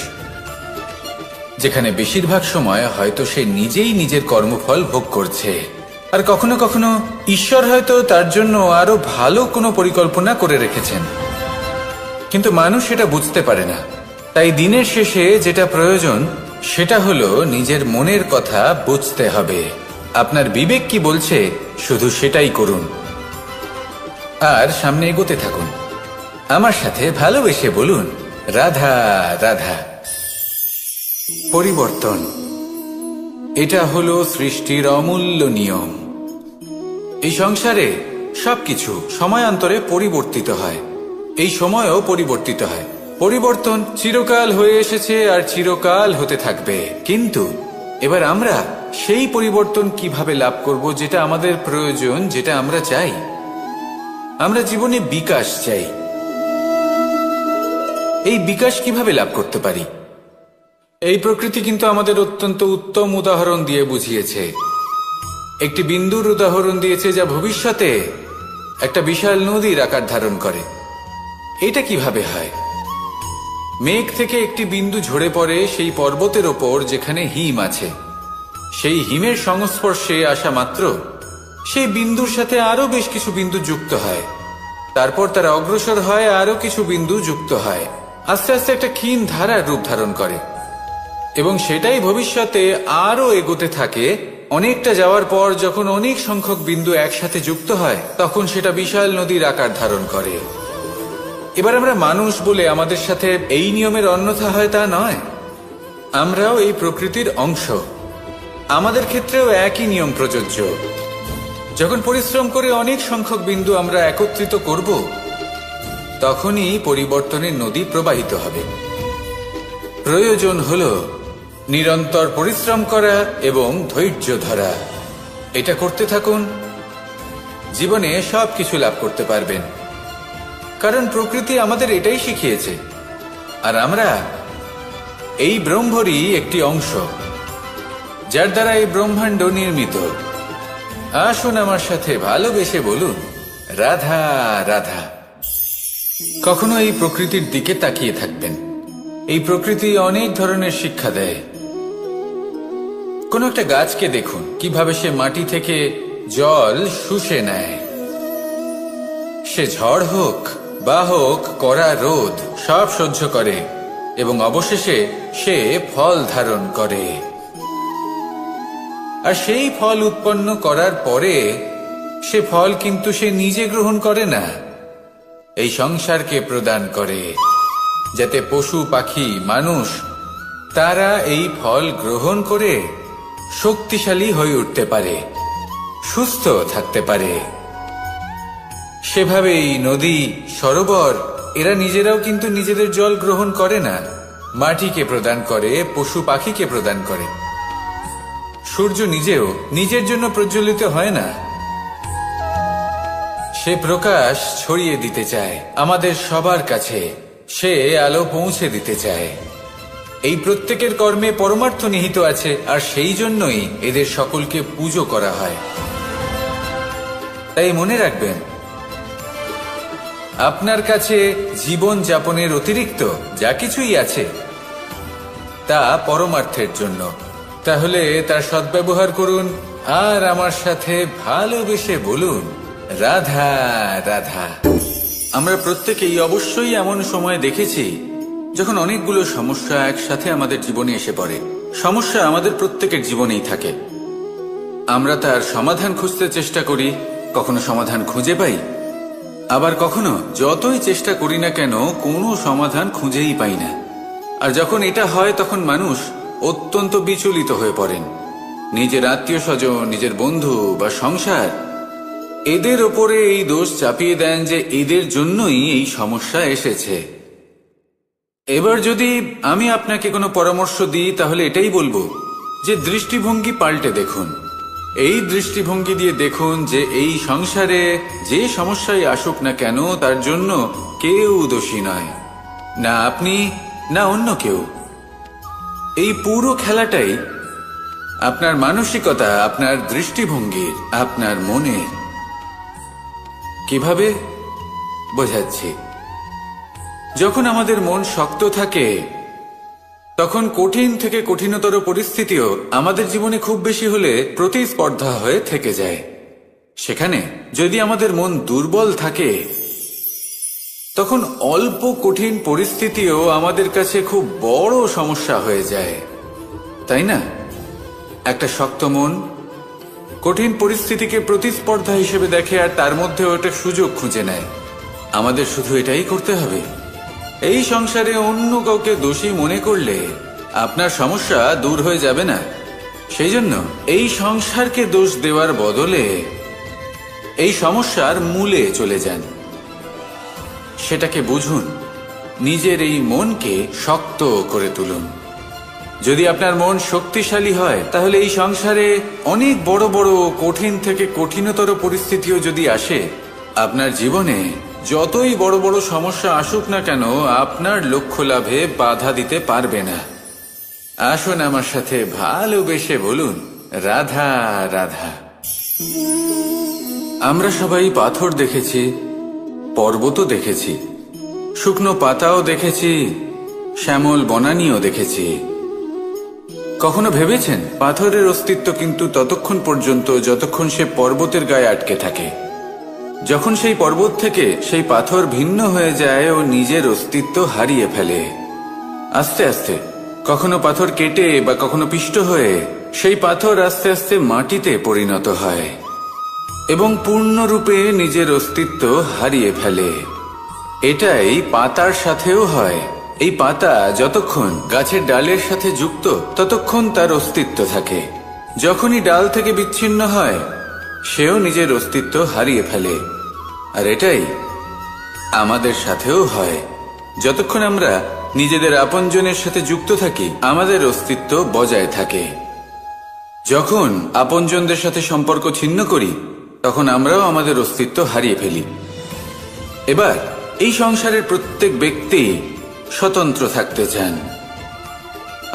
যেখানে বেশিরভাগ সময় হয়তো সে নিজেই নিজের কর্মফল ভোগ করছে, আর কখনো কখনো ঈশ্বর হয়তো তার জন্য আরো ভালো কোনো পরিকল্পনা করে রেখেছেন, কিন্তু মানুষ এটা বুঝতে পারে না। তাই দিনের শেষে যেটা প্রয়োজন সেটা হলো নিজের মনের কথা বুঝতে হবে। আপনার বিবেক কি বলছে শুধু সেটাই করুন, আর সামনে এগোতে থাকুন। আমার সাথে ভালোবেসে বলুন, রাধা রাধা। পরিবর্তন, এটা হলো সৃষ্টির অমূল্য নিয়ম। এই সংসারে সবকিছু সময়ান্তরে পরিবর্তিত হয়, এই সময়ও পরিবর্তিত হয়। পরিবর্তন চিরকাল হয়ে এসেছে আর চিরকাল হতে থাকবে, কিন্তু এবার আমরা সেই পরিবর্তন কিভাবে লাভ করব যেটা আমাদের প্রয়োজন, যেটা আমরা চাই। আমরা জীবনে বিকাশ চাই। এই বিকাশ কিভাবে লাভ করতে পারি? এই প্রকৃতি কিন্তু আমাদের অত্যন্ত উত্তম উদাহরণ দিয়ে বুঝিয়েছে। একটি বিন্দুর উদাহরণ দিয়েছে যা ভবিষ্যতে একটা বিশাল নদীর আকার ধারণ করে। এটা কিভাবে হয়? মেঘ থেকে একটি বিন্দু ঝরে পড়ে সেই পর্বতের ওপর যেখানে হিম আছে। সেই হিমের সংস্পর্শে আসা মাত্র সেই বিন্দুর সাথে আরো বেশ কিছু বিন্দু যুক্ত হয়, তারপর তারা অগ্রসর হয়, আরো কিছু বিন্দু যুক্ত হয়, আস্তে আস্তে একটা ক্ষীণ ধারার রূপ ধারণ করে, এবং সেটাই ভবিষ্যতে আরো এগোতে থাকে। অনেকটা যাওয়ার পর যখন অনেক সংখ্যক বিন্দু একসাথে যুক্ত হয়, তখন সেটা বিশাল নদীর আকার ধারণ করে। এবার আমরা মানুষ বলে আমাদের সাথে এই নিয়মের অন্যথা হয় তা নয়। আমরাও এই প্রকৃতির অংশ, আমাদের ক্ষেত্রেও একই নিয়ম প্রযোজ্য। যখন পরিশ্রম করে অনেক সংখ্যক বিন্দু আমরা একত্রিত করব, তখনই পরিবর্তনের নদী প্রবাহিত হবে। প্রয়োজন হলো নিরন্তর পরিশ্রম করা এবং ধৈর্য ধরা। এটা করতে থাকুন, জীবনে সবকিছু লাভ করতে পারবেন, কারণ প্রকৃতি আমাদের এটাই শিখিয়েছে, আর আমরা এই ব্রহ্মরই একটি অংশ, যার দ্বারা এই ব্রহ্মাণ্ড নির্মিত। আসুন আমার সাথে ভালোবেসে বলুন, রাধা রাধা। কখনো এই প্রকৃতির দিকে তাকিয়ে থাকবেন। এই প্রকৃতি অনেক ধরনের শিক্ষা দেয়। কোন একটা গাছকে দেখুন কিভাবে সে মাটি থেকে জল শুষে নেয়। সে ঝড় হোক বা হোক কড়া রোদ সব সহ্য করে, এবং অবশেষে সে ফল ধারণ করে। আর সেই ফল উৎপন্ন করার পরে সে ফল কিন্তু সে নিজে গ্রহণ করে না, এই সংসারকে প্রদান করে, যাতে পশু পাখি মানুষ তারা এই ফল গ্রহণ করে শক্তিশালী হয়ে উঠতে পারে, সুস্থ থাকতে পারে। সেভাবেই নদী, সরোবর এরা নিজেরাও কিন্তু নিজেদের জল গ্রহণ করে না, মাটিকে প্রদান করে, পশু পাখিকে প্রদান করে। সূর্য নিজেও নিজের জন্য প্রজ্বলিত হয় না, সে প্রকাশ ছড়িয়ে দিতে চায় আমাদের সবার কাছে, সে আলো পৌঁছে দিতে চায়। এই প্রত্যেকের কর্মে পরমার্থ নিহিত আছে, আর সেই জন্যই এদের সকলকে পুজো করা হয়। তাই মনে রাখবেন, আপনার কাছে জীবন যাপনের অতিরিক্ত যা কিছুই আছে তা পরমার্থের জন্য। তাহলে তার সদ্ব্যবহার করুন, আর আমার সাথে ভালোবেসে বলুন, রাধা রাধা। আমরা প্রত্যেকেই অবশ্যই এমন সময় দেখেছি যখন অনেকগুলো সমস্যা একসাথে আমাদের জীবনে এসে পড়ে। সমস্যা আমাদের প্রত্যেকের জীবনেই থাকে। আমরা তার সমাধান খুঁজতে চেষ্টা করি, কখনো সমাধান খুঁজে পাই, আবার কখনো যতই চেষ্টা করি না কেন কোনো সমাধান খুঁজেই পাই না। আর যখন এটা হয় তখন মানুষ অত্যন্ত বিচলিত হয়ে পড়েন। নিজের আত্মীয় স্বজন, নিজের বন্ধু বা সংসার এদের ওপরে এই দোষ চাপিয়ে দেন যে এদের জন্যই এই সমস্যা এসেছে। এবার যদি আমি আপনাকে কোনো পরামর্শ দিই তাহলে এটাই বলবো যে দৃষ্টিভঙ্গি পাল্টে দেখুন। এই দৃষ্টিভঙ্গি দিয়ে দেখুন যে এই সংসারে যে সমস্যাই আসুক না কেন তার জন্য কেউ দোষী নয়, না আপনি না অন্য কেউ। এই পুরো খেলাটাই আপনার মানসিকতা, আপনার দৃষ্টিভঙ্গির, আপনার মনের। কিভাবে বোঝাচ্ছি? যখন আমাদের মন শক্ত থাকে তখন কঠিন থেকে কঠিনতর পরিস্থিতিও আমাদের জীবনে খুব বেশি হলে প্রতিস্পর্ধা হয়ে থেকে যায়। সেখানে যদি আমাদের মন দুর্বল থাকে, তখন অল্প কঠিন পরিস্থিতিও আমাদের কাছে খুব বড় সমস্যা হয়ে যায়, তাই না? একটা শক্ত মন কঠিন পরিস্থিতিকে প্রতিস্পর্ধা হিসেবে দেখে আর তার মধ্যে ওটা সুযোগ খুঁজে নেয়। আমাদের শুধু এটাই করতে হবে। এই সংসারে অন্য কাউকে দোষী মনে করলে আপনার সমস্যা দূর হয়ে যাবে না। সেই জন্য এই সংসারকে দোষ দেওয়ার বদলে এই সমস্যার মূলে চলে যান, সেটাকে বুঝুন, নিজের এই মনকে শক্ত করে তুলুন। যদি আপনার মন শক্তিশালী হয়, তাহলে এই সংসারে অনেক বড় বড় কঠিন থেকে কঠিনতর পরিস্থিতিও যদি আসে, আপনার জীবনে যতই বড় বড় সমস্যা আসুক না কেন, আপনার লক্ষ্য লাভে বাধা দিতে পারবে না। আসুন আমার সাথে ভালোবেসে বলুন, রাধা রাধা। আমরা সবাই পাথর দেখেছি, পর্বতও দেখেছি, শুকনো পাতাও দেখেছি, শ্যামল বনানীও দেখেছি। কখনো ভেবেছেন পাথরের অস্তিত্ব কিন্তু ততক্ষণ পর্যন্ত যতক্ষণ সে পর্বতের গায়ে আটকে থাকে। যখন সেই পর্বত থেকে সেই পাথর ভিন্ন হয়ে যায় ও নিজের অস্তিত্ব হারিয়ে ফেলে। আস্তে আস্তে কখনো পাথর কেটে বা কখনো পিষ্ট হয়ে সেই পাথর আস্তে আস্তে মাটিতে পরিণত হয় এবং পূর্ণরূপে নিজের অস্তিত্ব হারিয়ে ফেলে। এটাই পাতার সাথেও হয়। এই পাতা যতক্ষণ গাছের ডালের সাথে যুক্ত, ততক্ষণ তার অস্তিত্ব থাকে। যখনই ডাল থেকে বিচ্ছিন্ন হয়, সেও নিজের অস্তিত্ব হারিয়ে ফেলে। আর এটাই আমাদের সাথেও হয়। যতক্ষণ আমরা নিজেদের আপনজনের সাথে যুক্ত থাকি, আমাদের অস্তিত্ব বজায় থাকে। যখন আপনজনদের সাথে সম্পর্ক ছিন্ন করি, তখন আমরাও আমাদের অস্তিত্ব হারিয়ে ফেলি। এবার এই সংসারের প্রত্যেক ব্যক্তি স্বতন্ত্র থাকতে চান,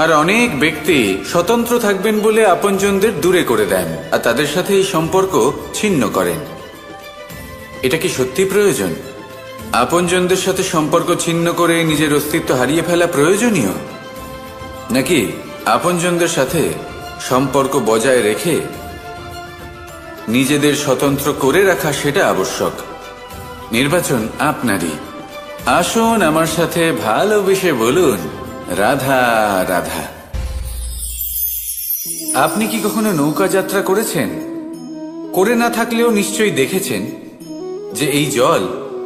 আর অনেক ব্যক্তি স্বতন্ত্র থাকবেন বলে আপনজনদের দূরে করে দেন আর তাদের সাথে এই সম্পর্ক ছিন্ন করেন। এটা কি সত্যি প্রয়োজন? আপনজনদের সাথে সম্পর্ক ছিন্ন করে নিজের অস্তিত্ব হারিয়ে ফেলা প্রয়োজনীয়, নাকি আপনজনদের সাথে সম্পর্ক বজায় রেখে নিজেদের স্বতন্ত্র করে রাখা সেটা আবশ্যক? নির্বাচন আপনারই। আসুন আমার সাথে ভালোবেসে বলুন, রাধা রাধা। আপনি কি কখনো নৌকা যাত্রা করেছেন? করে না থাকলেও নিশ্চয়ই দেখেছেন যে এই জল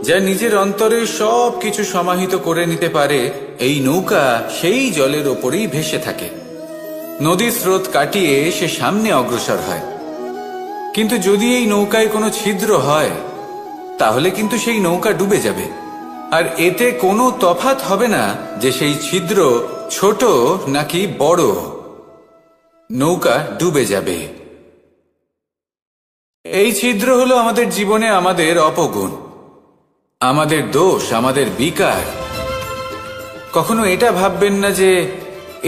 যা নিজের অন্তরে সব কিছু সমাহিত করে নিতে পারে, এই নৌকা সেই জলের ওপরেই ভেসে থাকে। নদীর স্রোত কাটিয়ে সে সামনে অগ্রসর হয়। কিন্তু যদি এই নৌকায় কোনো ছিদ্র হয়, তাহলে কিন্তু সেই নৌকা ডুবে যাবে। আর এতে কোনো তফাৎ হবে না যে সেই ছিদ্র ছোট নাকি বড়, নৌকা ডুবে যাবে। এই ছিদ্র হলো আমাদের জীবনে আমাদের অপগুণ, আমাদের দোষ, আমাদের বিকার। কখনো এটা ভাববেন না যে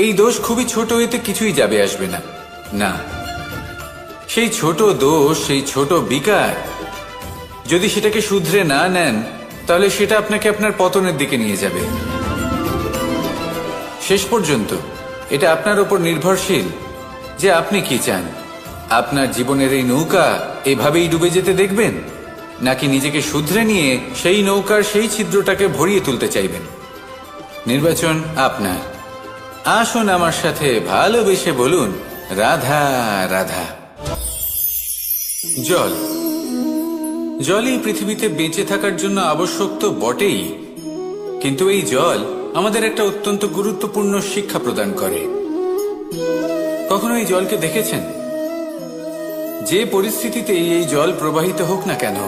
এই দোষ খুবই ছোট, এতে কিছুই যাবে আসবে না। না, সেই ছোট দোষ, সেই ছোট বিকার যদি সেটাকে শুধরে না নেন, তাহলে সেটা আপনাকে আপনার পতনের দিকে নিয়ে যাবে। শেষ পর্যন্ত এটা আপনার উপর নির্ভরশীল যে আপনি কি চান। আপনার জীবনের এই নৌকা এভাবেই ডুবে যেতে দেখবেন, নাকি নিজেকে শুধরে নিয়ে সেই নৌকার সেই ছিদ্রটাকে ভরিয়ে তুলতে চাইবেন? নির্বাচন আপনার। আসুন আমার সাথে ভালোবেসে বলুন, রাধা রাধা। জল, জলই পৃথিবীতে বেঁচে থাকার জন্য আবশ্যক তো বটেই, কিন্তু এই জল আমাদের একটা অত্যন্ত গুরুত্বপূর্ণ শিক্ষা প্রদান করে। কখনো এই জলকে দেখেছেন? যে পরিস্থিতিতে এই জল প্রবাহিত হোক না কেন,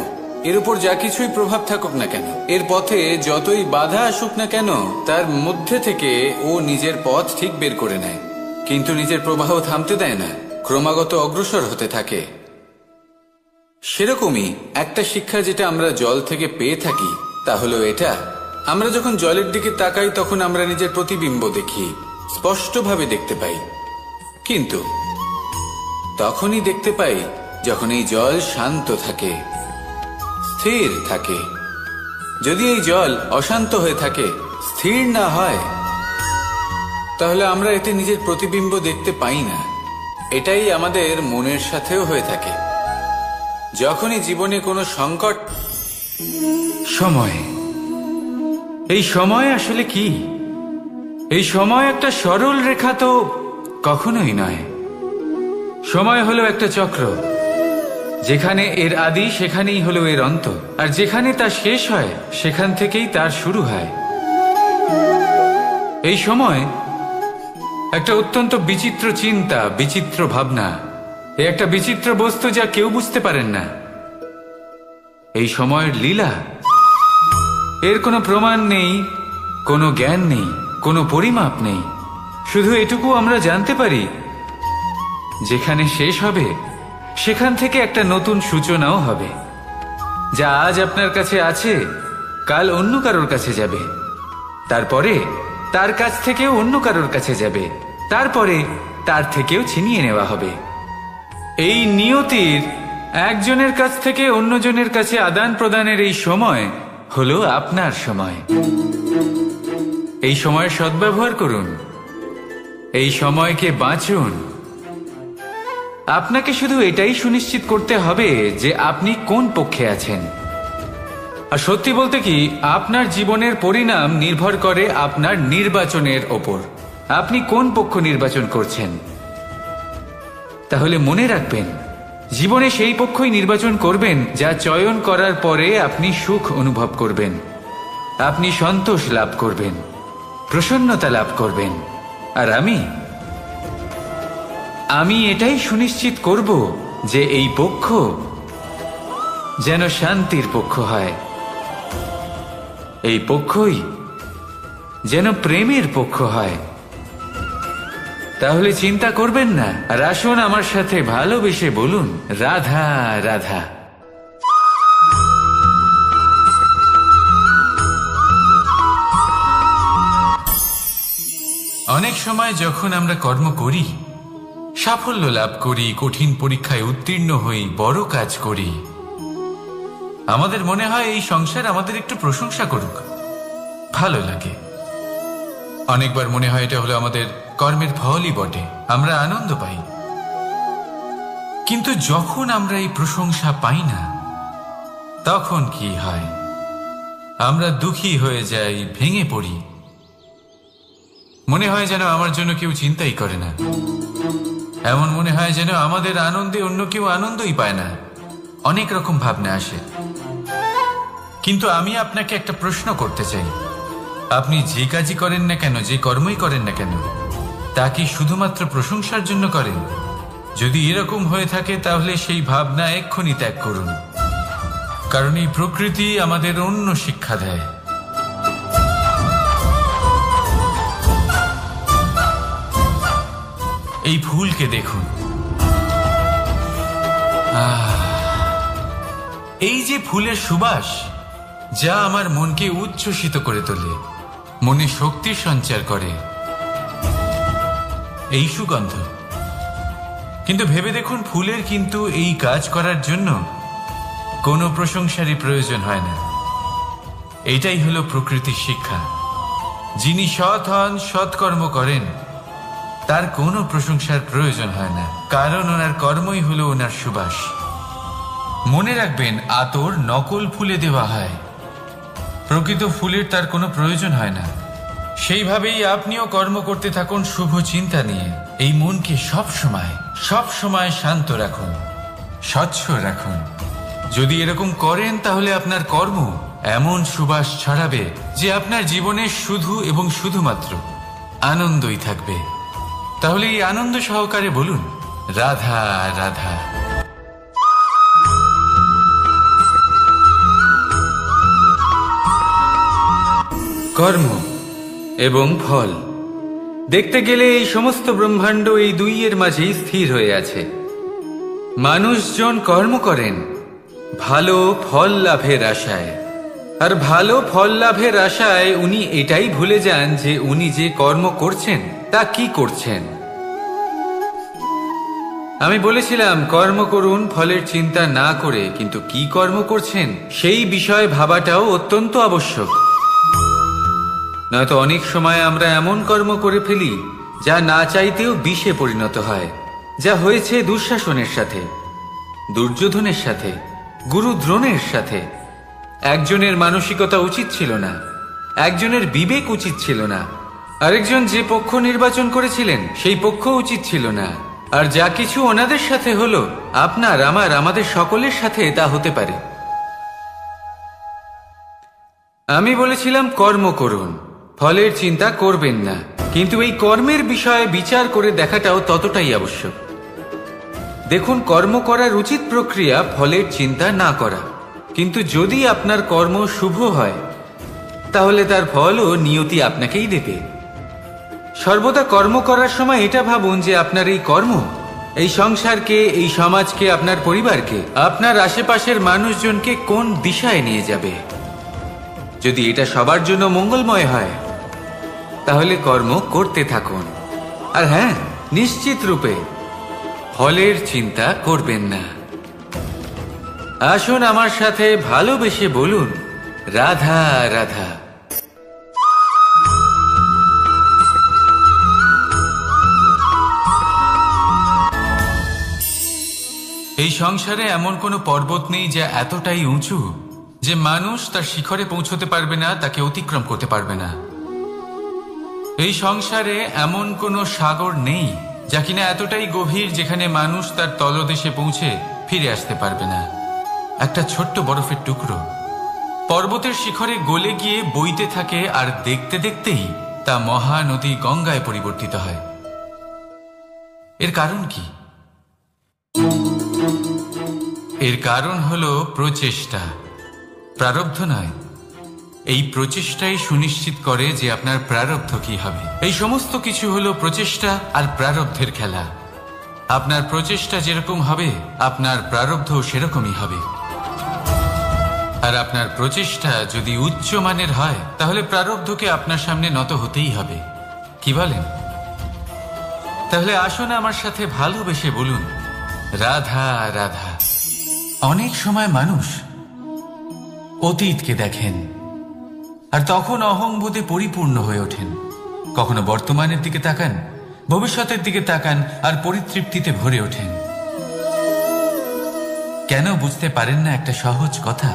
এর উপর যা কিছুই প্রভাব থাকুক না কেন, এর পথে যতই বাধা আসুক না কেন, তার মধ্যে থেকে ও নিজের পথ ঠিক বের করে নেয়, কিন্তু নিজের প্রবাহ থামতে দেয় না, ক্রমাগত অগ্রসর হতে থাকে। সেরকমই একটা শিক্ষা যেটা আমরা জল থেকে পেয়ে থাকি, তা হলো এটা: আমরা যখন জলের দিকে তাকাই, তখন আমরা নিজের প্রতিবিম্ব দেখি, স্পষ্টভাবে দেখতে পাই। কিন্তু তখনই দেখতে পাই যখন এই জল শান্ত থাকে, স্থির থাকে। যদি এই জল অশান্ত হয়ে থাকে, স্থির না হয়, তাহলে আমরা এতে নিজের প্রতিবিম্ব দেখতে পাই না। এটাই আমাদের মনের সাথেও হয়ে থাকে। যখনই জীবনে কোনো সংকট, সময়, এই সময় আসলে কি? এই সময় একটা সরল রেখা তো কখনোই নয়। সময় হলো একটা চক্র, যেখানে এর আদি সেখানেই হলো এর অন্ত, আর যেখানে তা শেষ হয় সেখান থেকেই তার শুরু হয়। এই সময় একটা অত্যন্ত বিচিত্র চিন্তা, বিচিত্র ভাবনা, একটা বিচিত্র বস্তু যা কেউ বুঝতে পারেন না। এই সময়ের লীলা, এর কোনো প্রমাণ নেই, কোনো জ্ঞান নেই, কোনো পরিমাপ নেই। শুধু এটুকু আমরা জানতে পারি, যেখানে শেষ হবে সেখান থেকে একটা নতুন সূচনাও হবে। যা আজ আপনার কাছে আছে কাল অন্য কারোর কাছে যাবে, তারপরে তার কাছ থেকেও অন্য কারোর কাছে যাবে, তারপরে তার থেকেও ছিনিয়ে নেওয়া হবে। এই নিয়তির একজনের কাছ থেকে অন্যজনের কাছে আদান প্রদানের এই সময় হলো আপনার সময়। এই সময়ের সদ্ব্যবহার করুন, এই সময়কে বাঁচুন। আপনাকে শুধু এটাই সুনিশ্চিত করতে হবে যে আপনি কোন পক্ষে আছেন। আর সত্যি বলতে কি, আপনার জীবনের পরিণাম নির্ভর করে আপনার নির্বাচনের ওপর। আপনি কোন পক্ষ নির্বাচন করছেন। তাহলে মনে রাখবেন, জীবনে সেই পক্ষই নির্বাচন করবেন যা চয়ন করার পরে আপনি সুখ অনুভব করবেন, আপনি সন্তোষ লাভ করবেন, প্রসন্নতা লাভ করবেন। আর আমি এটাই সুনিশ্চিত করব যে এই পক্ষ যেন শান্তির পক্ষ হয়, এই পক্ষই যেন প্রেমের পক্ষ হয়। তাহলে চিন্তা করবেন না, আর আসুন আমার সাথে ভালোবেসে বলুন, রাধা রাধা। অনেক সময় যখন আমরা কর্ম করি, সাফল্য লাভ করি, কঠিন পরীক্ষায় উত্তীর্ণ হই, বড় কাজ করি, আমাদের মনে হয় এই সংসার আমাদের একটু প্রশংসা করুক, ভালো লাগে। অনেকবার মনে হয় এটা হলো আমাদের কর্মের ফলই বটে, আমরা আনন্দ পাই। কিন্তু যখন আমরা এই প্রশংসা পাই না, তখন কি হয়? আমরা দুঃখী হয়ে যাই, ভেঙে পড়ি। মনে হয় যেন আমার জন্য কেউ চিন্তাই করে না, এমন মনে হয় যেন আমাদের আনন্দে অন্য কেউ আনন্দই পায় না। অনেক রকম ভাবনা আসে। কিন্তু আমি আপনাকে একটা প্রশ্ন করতে চাই, আপনি যে কাজই করেন না কেন, যে কর্মই করেন না কেন, তা কি শুধুমাত্র প্রশংসার জন্য করেন? যদি এরকম হয়ে থাকে তাহলে সেই ভাবনা এক্ষুনি ত্যাগ করুন, কারণ এই প্রকৃতি আমাদের অন্য শিক্ষা দেয়। এই ফুলকে দেখুন, এই যে ফুলের সুবাস, যা আমার মনকে উচ্ছ্বসিত করে তোলে, মনে শক্তির সঞ্চার করে, এই সুগন্ধ। কিন্তু ভেবে দেখুন, ফুলের কিন্তু এই কাজ করার জন্য কোনো প্রশংসারই প্রয়োজন হয় না। এইটাই হলো প্রকৃতির শিক্ষা। যিনি সৎ হন, সৎকর্ম করেন, তার কোনো প্রশংসার প্রয়োজন হয় না, কারণ ওনার কর্মই হলো ওনার সুবাস। মনে রাখবেন, আতর নকল ফুলে দেওয়া হয়, প্রকৃত ফুলের তার কোনো প্রয়োজন হয় না। সেইভাবেই আপনিও কর্ম করতে থাকুন শুভ চিন্তা নিয়ে। এই মনকে সব সময় শান্ত রাখুন, স্বচ্ছ রাখুন। যদি এরকম করেন তাহলে আপনার কর্ম এমন সুবাস ছড়াবে যে আপনার জীবনে শুধু এবং শুধুমাত্র আনন্দই থাকবে। তাহলে এই আনন্দ সহকারে বলুন, রাধা রাধা। কর্ম এবং ফল দেখতে গেলে এই সমস্ত ব্রহ্মাণ্ড এই দুইয়ের মাঝেই স্থির হয়ে আছে। মানুষজন কর্ম করেন ভালো ফল লাভের আশায়, আর ভালো ফল লাভের আশায় উনি এটাই ভুলে যান যে উনি যে কর্ম করছেন তা কি করছেন। আমি বলেছিলাম কর্ম করুন ফলের চিন্তা না করে, কিন্তু কি কর্ম করছেন সেই বিষয়ে ভাবাটাও অত্যন্ত আবশ্যক। নয়তো অনেক সময় আমরা এমন কর্ম করে ফেলি যা না চাইতেও বিষে পরিণত হয়। যা হয়েছে দুঃশাসনের সাথে, দুর্যোধনের সাথে, গুরু দ্রোণের সাথে। একজনের মানসিকতা উচিত ছিল না, একজনের বিবেক উচিত ছিল না, আরেকজন যে পক্ষ নির্বাচন করেছিলেন সেই পক্ষ উচিত ছিল না। আর যা কিছু ওনাদের সাথে হলো, আপনার, আমাদের সকলের সাথে তা হতে পারে। আমি বলেছিলাম কর্ম করুন, ফলের চিন্তা করবেন না, কিন্তু এই কর্মের বিষয়ে বিচার করে দেখাটাও ততটাই আবশ্যক। দেখুন, কর্ম করার উচিত প্রক্রিয়া ফলের চিন্তা না করা, কিন্তু যদি আপনার কর্ম শুভ হয় তাহলে তার ফলও নিয়তি আপনাকেই দেবে। সর্বদা কর্ম করার সময় এটা ভাবুন যে আপনার এই কর্ম এই সংসারকে, এই সমাজকে, আপনার পরিবারকে, আপনার আশেপাশের মানুষজনকে কোন দিশায় নিয়ে যাবে। যদি এটা সবার জন্য মঙ্গলময় হয় তাহলে কর্ম করতে থাকুন। আর হ্যাঁ, নিশ্চিত রূপে ফলের চিন্তা করবেন না। আসুন আমার সাথে ভালোবেসে বলুন, রাধা রাধা। এই সংসারে এমন কোনো পর্বত নেই যা এতটাই উঁচু যে মানুষ তার শিখরে পৌঁছতে পারবে না, তাকে অতিক্রম করতে পারবে না। এই সংসারে এমন কোনো সাগর নেই যা কিনা এতটাই গভীর যেখানে মানুষ তার তলদেশে পৌঁছে ফিরে আসতে পারবে না। একটা ছোট্ট বরফের টুকরো পর্বতের শিখরে গলে গিয়ে বইতে থাকে, আর দেখতে দেখতেই তা মহানদী গঙ্গায় পরিবর্তিত হয়। এর কারণ কি? এর কারণ হলো প্রচেষ্টা, প্রারব্ধ নয়। এই প্রচেষ্টাই সুনিশ্চিত করে যে আপনার প্রারব্ধ কি হবে। এই সমস্ত কিছু হলো প্রচেষ্টা আর প্রারব্ধের খেলা। আপনার প্রচেষ্টা যেরকম হবে আপনার প্রারব্ধ সেরকমই হবে। আর আপনার প্রচেষ্টা যদি উচ্চ মানের হয় তাহলে প্রারব্ধকে আপনার সামনে নত হতেই হবে। কি বলেন? তাহলে আসুন আমার সাথে ভালোবেসে বলুন, রাধা রাধা। অনেক সময় মানুষ অতীতকে দেখেন আর তখন অহংবোধে পরিপূর্ণ হয়ে ওঠেন। কখনো বর্তমানের দিকে তাকান, ভবিষ্যতের দিকে তাকান আর পরিতৃপ্তিতে ভরে ওঠেন। কেন বুঝতে পারেন না একটা সহজ কথা?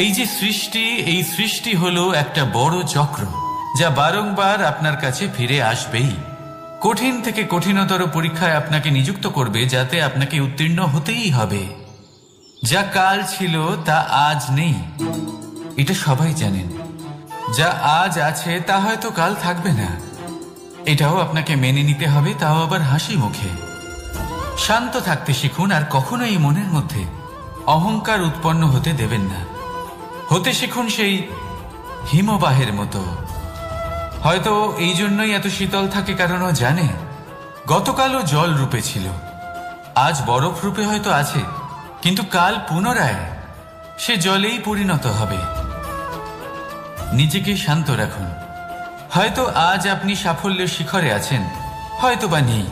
এই যে সৃষ্টি, এই সৃষ্টি হলো একটা বড় চক্র যা বারংবার আপনার কাছে ফিরে আসবেই। কঠিন থেকে কঠিনতর পরীক্ষায় আপনাকে নিযুক্ত করবে, যাতে আপনাকে উত্তীর্ণ হতেই হবে। যা কাল ছিল তা আজ নেই, এটা সবাই জানেন। যা আজ আছে তা হয়তো কাল থাকবে না, এটাও আপনাকে মেনে নিতে হবে, তাও আবার হাসি মুখে। শান্ত থাকতে শিখুন আর কখনোই মনের মধ্যে অহংকার উৎপন্ন হতে দেবেন না। হতে শিখুন সেই হিমবাহের মতো। হয়তো এই জন্যই এত শীতল থাকে, কারণ ও জানে গতকালও জল রূপে ছিল, আজ বরফ রূপে হয়তো আছে, কিন্তু কাল পুনরায় সে জলেই পরিণত হবে। নিজেকে শান্ত রাখুন। হয়তো আজ আপনি সাফল্যের শিখরে আছেন, হয়তো বা নেই।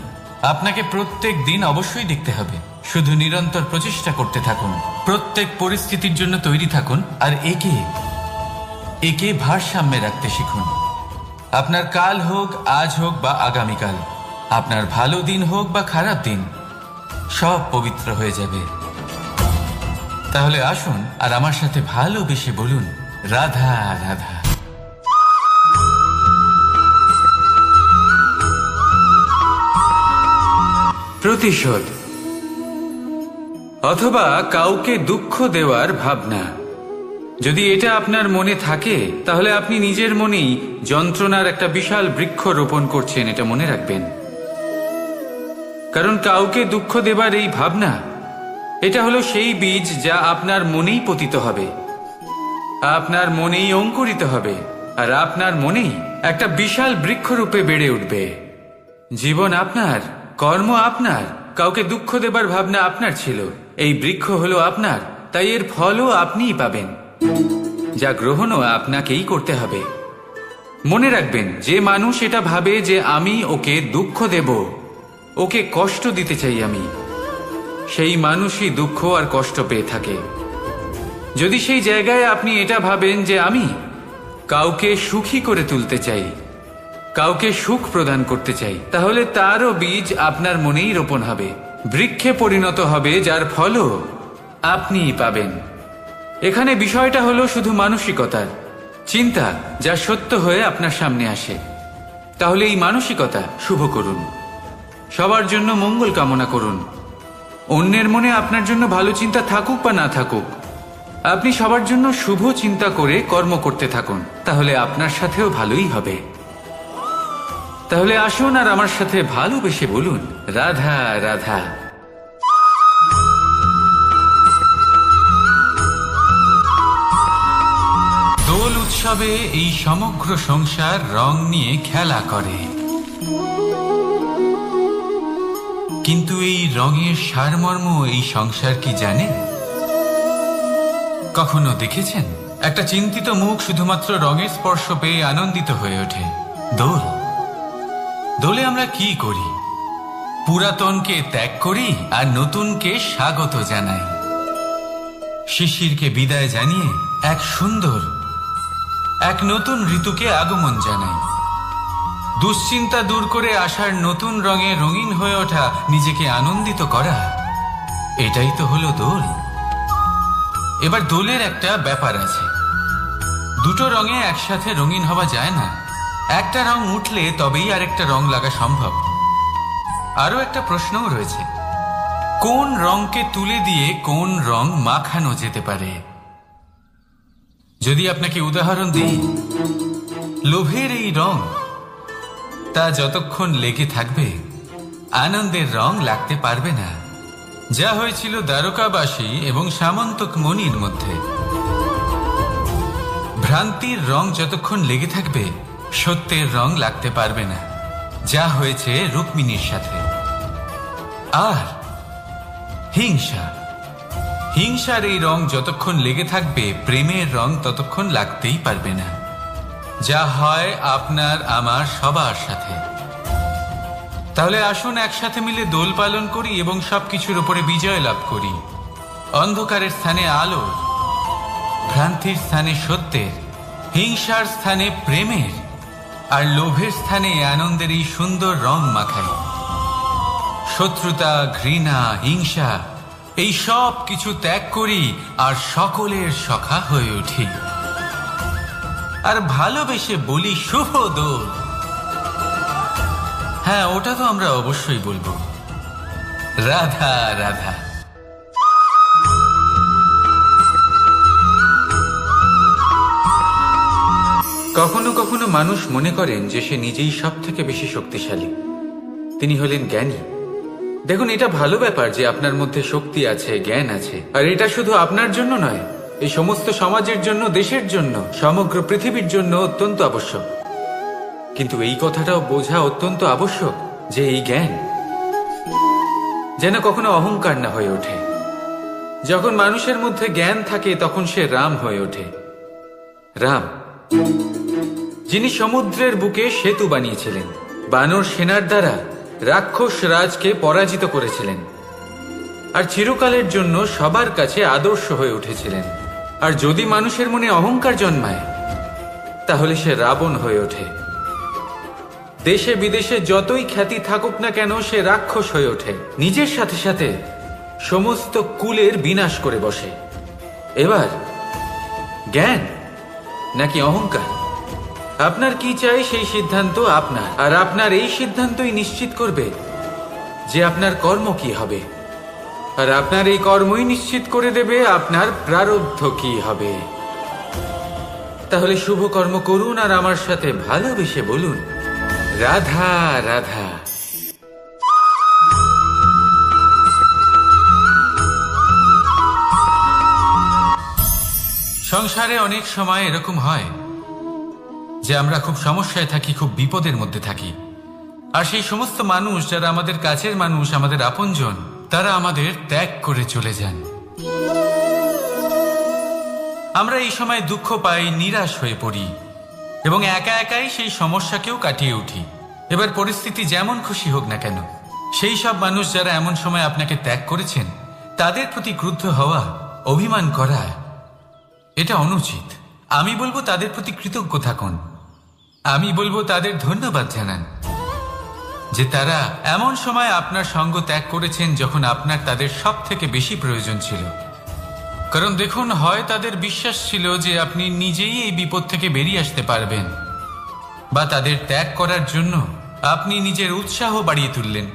আপনাকে প্রত্যেক দিন অবশ্যই দেখতে হবে। শুধু নিরন্তর প্রচেষ্টা করতে থাকুন, প্রত্যেক পরিস্থিতির জন্য তৈরি থাকুন, আর একে ভারসাম্যে রাখতে শিখুন। আপনার কাল হোক, আজ হোক বা আগামীকাল, আপনার ভালো দিন হোক বা খারাপ দিন, সব পবিত্র হয়ে যাবে। তাহলে আসুন আর আমার সাথে ভালোবেসে বলুন, রাধা রাধা। প্রতিশোধ অথবা কাউকে দুঃখ দেওয়ার ভাবনা, যদি এটা আপনার মনে থাকে তাহলে আপনি নিজের মনেই যন্ত্রণার একটা বিশাল বৃক্ষ রোপণ করছেন, এটা মনে রাখবেন। কারণ কাউকে দুঃখ দেবার এই ভাবনা, এটা হলো সেই বীজ যা আপনার মনেই পতিত হবে, আপনার মনেই অঙ্কুরিত হবে, আর আপনার মনেই একটা বিশাল বৃক্ষরূপে বেড়ে উঠবে। জীবন আপনার, কর্ম আপনার, কাউকে দুঃখ দেবার ভাবনা আপনার ছিল, এই বৃক্ষ হলো আপনার, তাই এর ফলও আপনিই পাবেন, যা গ্রহণও আপনাকেই করতে হবে। মনে রাখবেন, যে মানুষ এটা ভাবে যে আমি ওকে দুঃখ দেব, ওকে কষ্ট দিতে চাই আমি, সেই মানুষই দুঃখ আর কষ্ট পেয়ে থাকে। যদি সেই জায়গায় আপনি এটা ভাবেন যে আমি কাউকে সুখী করে তুলতে চাই, কাউকে সুখ প্রদান করতে চাই, তাহলে তারও বীজ আপনার মনেই রোপণ হবে, বৃক্ষে পরিণত হবে, যার ফলও আপনিই পাবেন। এখানে বিষয়টা হলো শুধু মানসিকতার চিন্তা, যা সত্য হয়ে আপনার সামনে আসে। তাহলে এই মানসিকতা শুভ করুন, সবার জন্য মঙ্গল কামনা করুন। অন্যের মনে আপনার জন্য ভালো চিন্তা থাকুক বা না থাকুক, আপনি সবার জন্য শুভ চিন্তা করে কর্ম করতে থাকুন, তাহলে আপনার সাথেও ভালোই হবে। তাহলে আসুন আর আমার সাথে ভালোবেসে বলুন, রাধা রাধা। দোল উৎসবে এই সমগ্র সংসার রং নিয়ে খেলা করে, কিন্তু এই রঙের সারমর্ম এই সংসার কি জানে? কখনো দেখেছেন একটা চিন্তিত মুখ শুধুমাত্র রঙের স্পর্শ পেয়ে আনন্দিত হয়ে ওঠে? দোলে আমরা কি করি? পুরাতনকে ত্যাগ করি আর নতুনকে স্বাগত জানাই। শিশিরকে বিদায় জানিয়ে এক নতুন ঋতুকে আগমন জানাই। দুশ্চিন্তা দূর করে আসার নতুন রঙে রঙিন হয়ে ওঠা, নিজেকে আনন্দিত করা, এটাই তো হলো দোল। এবার দোলের একটা ব্যাপার আছে, দুটো রঙে একসাথে রঙিন হওয়া যায় না। একটা রং উঠলে তবেই আরেকটা রং লাগা সম্ভব। আরো একটা প্রশ্নও রয়েছে, কোন রংকে তুলে দিয়ে কোন রং মাখানো যেতে পারে? যদি আপনাকে উদাহরণ দিই, লোভের এই রং, তা যতক্ষণ লেগে থাকবে আনন্দের রং লাগতে পারবে না, যা হয়েছিল দ্বারকাবাসী এবং সামন্তক মণির মধ্যে। ভ্রান্তির রং যতক্ষণ লেগে থাকবে সত্যের রং লাগতে পারবে না, যা হয়েছে রুক্মিণীর সাথে। আর হিংসার এই রং যতক্ষণ লেগে থাকবে প্রেমের রং ততক্ষণ লাগতেই পারবে না, যা হয় আপনার আমার সবার সাথে। তাহলে আসুন একসাথে মিলে দোল পালন করি এবং সবকিছুর উপরে বিজয় লাভ করি। অন্ধকারের স্থানে আলো, ভ্রান্তির স্থানে সত্যের, হিংসার স্থানে প্রেমের, আর লোভের স্থানে আনন্দের এই সুন্দর রং মাখাই। শত্রুতা, ঘৃণা, হিংসা এই সব কিছু ত্যাগ করি আর সকলের সখা হয়ে উঠি, আর ভালোবেসে বলি শুভ দোল। হ্যাঁ, ওটা তো আমরা অবশ্যই বলবো, রাধা রাধা। কখনো কখনো মানুষ মনে করেন যে সে নিজেই সব থেকে বেশি শক্তিশালী, তিনি হলেন জ্ঞানী। দেখুন, এটা ভালো ব্যাপার যে আপনার মধ্যে শক্তি আছে, জ্ঞান আছে, আর এটা শুধু আপনার জন্য নয়, এই সমস্ত সমাজের জন্য, দেশের জন্য, সমগ্র পৃথিবীর জন্য অত্যন্ত আবশ্যক। কিন্তু এই কথাটাও বোঝা অত্যন্ত আবশ্যক যে এই জ্ঞান যেন কখনো অহংকার না হয়ে ওঠে। যখন মানুষের মধ্যে জ্ঞান থাকে তখন সে রাম হয়ে ওঠে। রাম, যিনি সমুদ্রের বুকে সেতু বানিয়েছিলেন, বানর সেনার দ্বারা রাক্ষস রাজকে পরাজিত করেছিলেন, আর চিরকালের জন্য সবার কাছে আদর্শ হয়ে উঠেছিলেন। আর যদি মানুষের মনে অহংকার জন্মায় তাহলে সে রাবণ হয়ে ওঠে। দেশে বিদেশে যতই খ্যাতি থাকুক না কেন, সে রাক্ষস হয়ে ওঠে, নিজের সাথে সাথে সমস্ত কুলের বিনাশ করে বসে। এবার জ্ঞান নাকি অহংকার, আপনার কি চাই সেই সিদ্ধান্ত আপনার, আর আপনার এই সিদ্ধান্তই নিশ্চিত করবে যে আপনার কর্ম কি হবে, আর আপনার এই কর্মই নিশ্চিত করে দেবে আপনার প্রারব্ধ কি হবে। তাহলে শুভ কর্ম করুন আর আমার সাথে ভালোবেসে বলুন, রাধা রাধা। সংসারে অনেক সময় এরকম হয় যে আমরা খুব সমস্যায় থাকি, খুব বিপদের মধ্যে থাকি, আর সেই সমস্ত মানুষ যারা আমাদের কাছের মানুষ, আমাদের আপনজন, তারা আমাদের ত্যাগ করে চলে যান। আমরা এই সময় দুঃখ পাই, নিরাশ হয়ে পড়ি এবং একা একাই সেই সমস্যাকেও কাটিয়ে উঠি। এবার পরিস্থিতি যেমন খুশি হোক না কেন, সেই সব মানুষ যারা এমন সময় আপনাকে ত্যাগ করেছেন, তাদের প্রতি ক্রুদ্ধ হওয়া, অভিমান করা, এটা অনুচিত। আমি বলবো তাদের প্রতি কৃতজ্ঞ থাকুন। আমি বলবো তাদের ধন্যবাদ জানান যে তারা এমন সময় আপনার সঙ্গ ত্যাগ করেছেন যখন আপনার তাদের সব থেকে বেশি প্রয়োজন ছিল। কারণ দেখুন, হয় তাদের বিশ্বাস ছিল যে আপনি নিজেই এই বিপদ থেকে বেরিয়ে আসতে পারবেন, বা তাদের ত্যাগ করার জন্য আপনি নিজের উৎসাহ বাড়িয়ে তুললেন,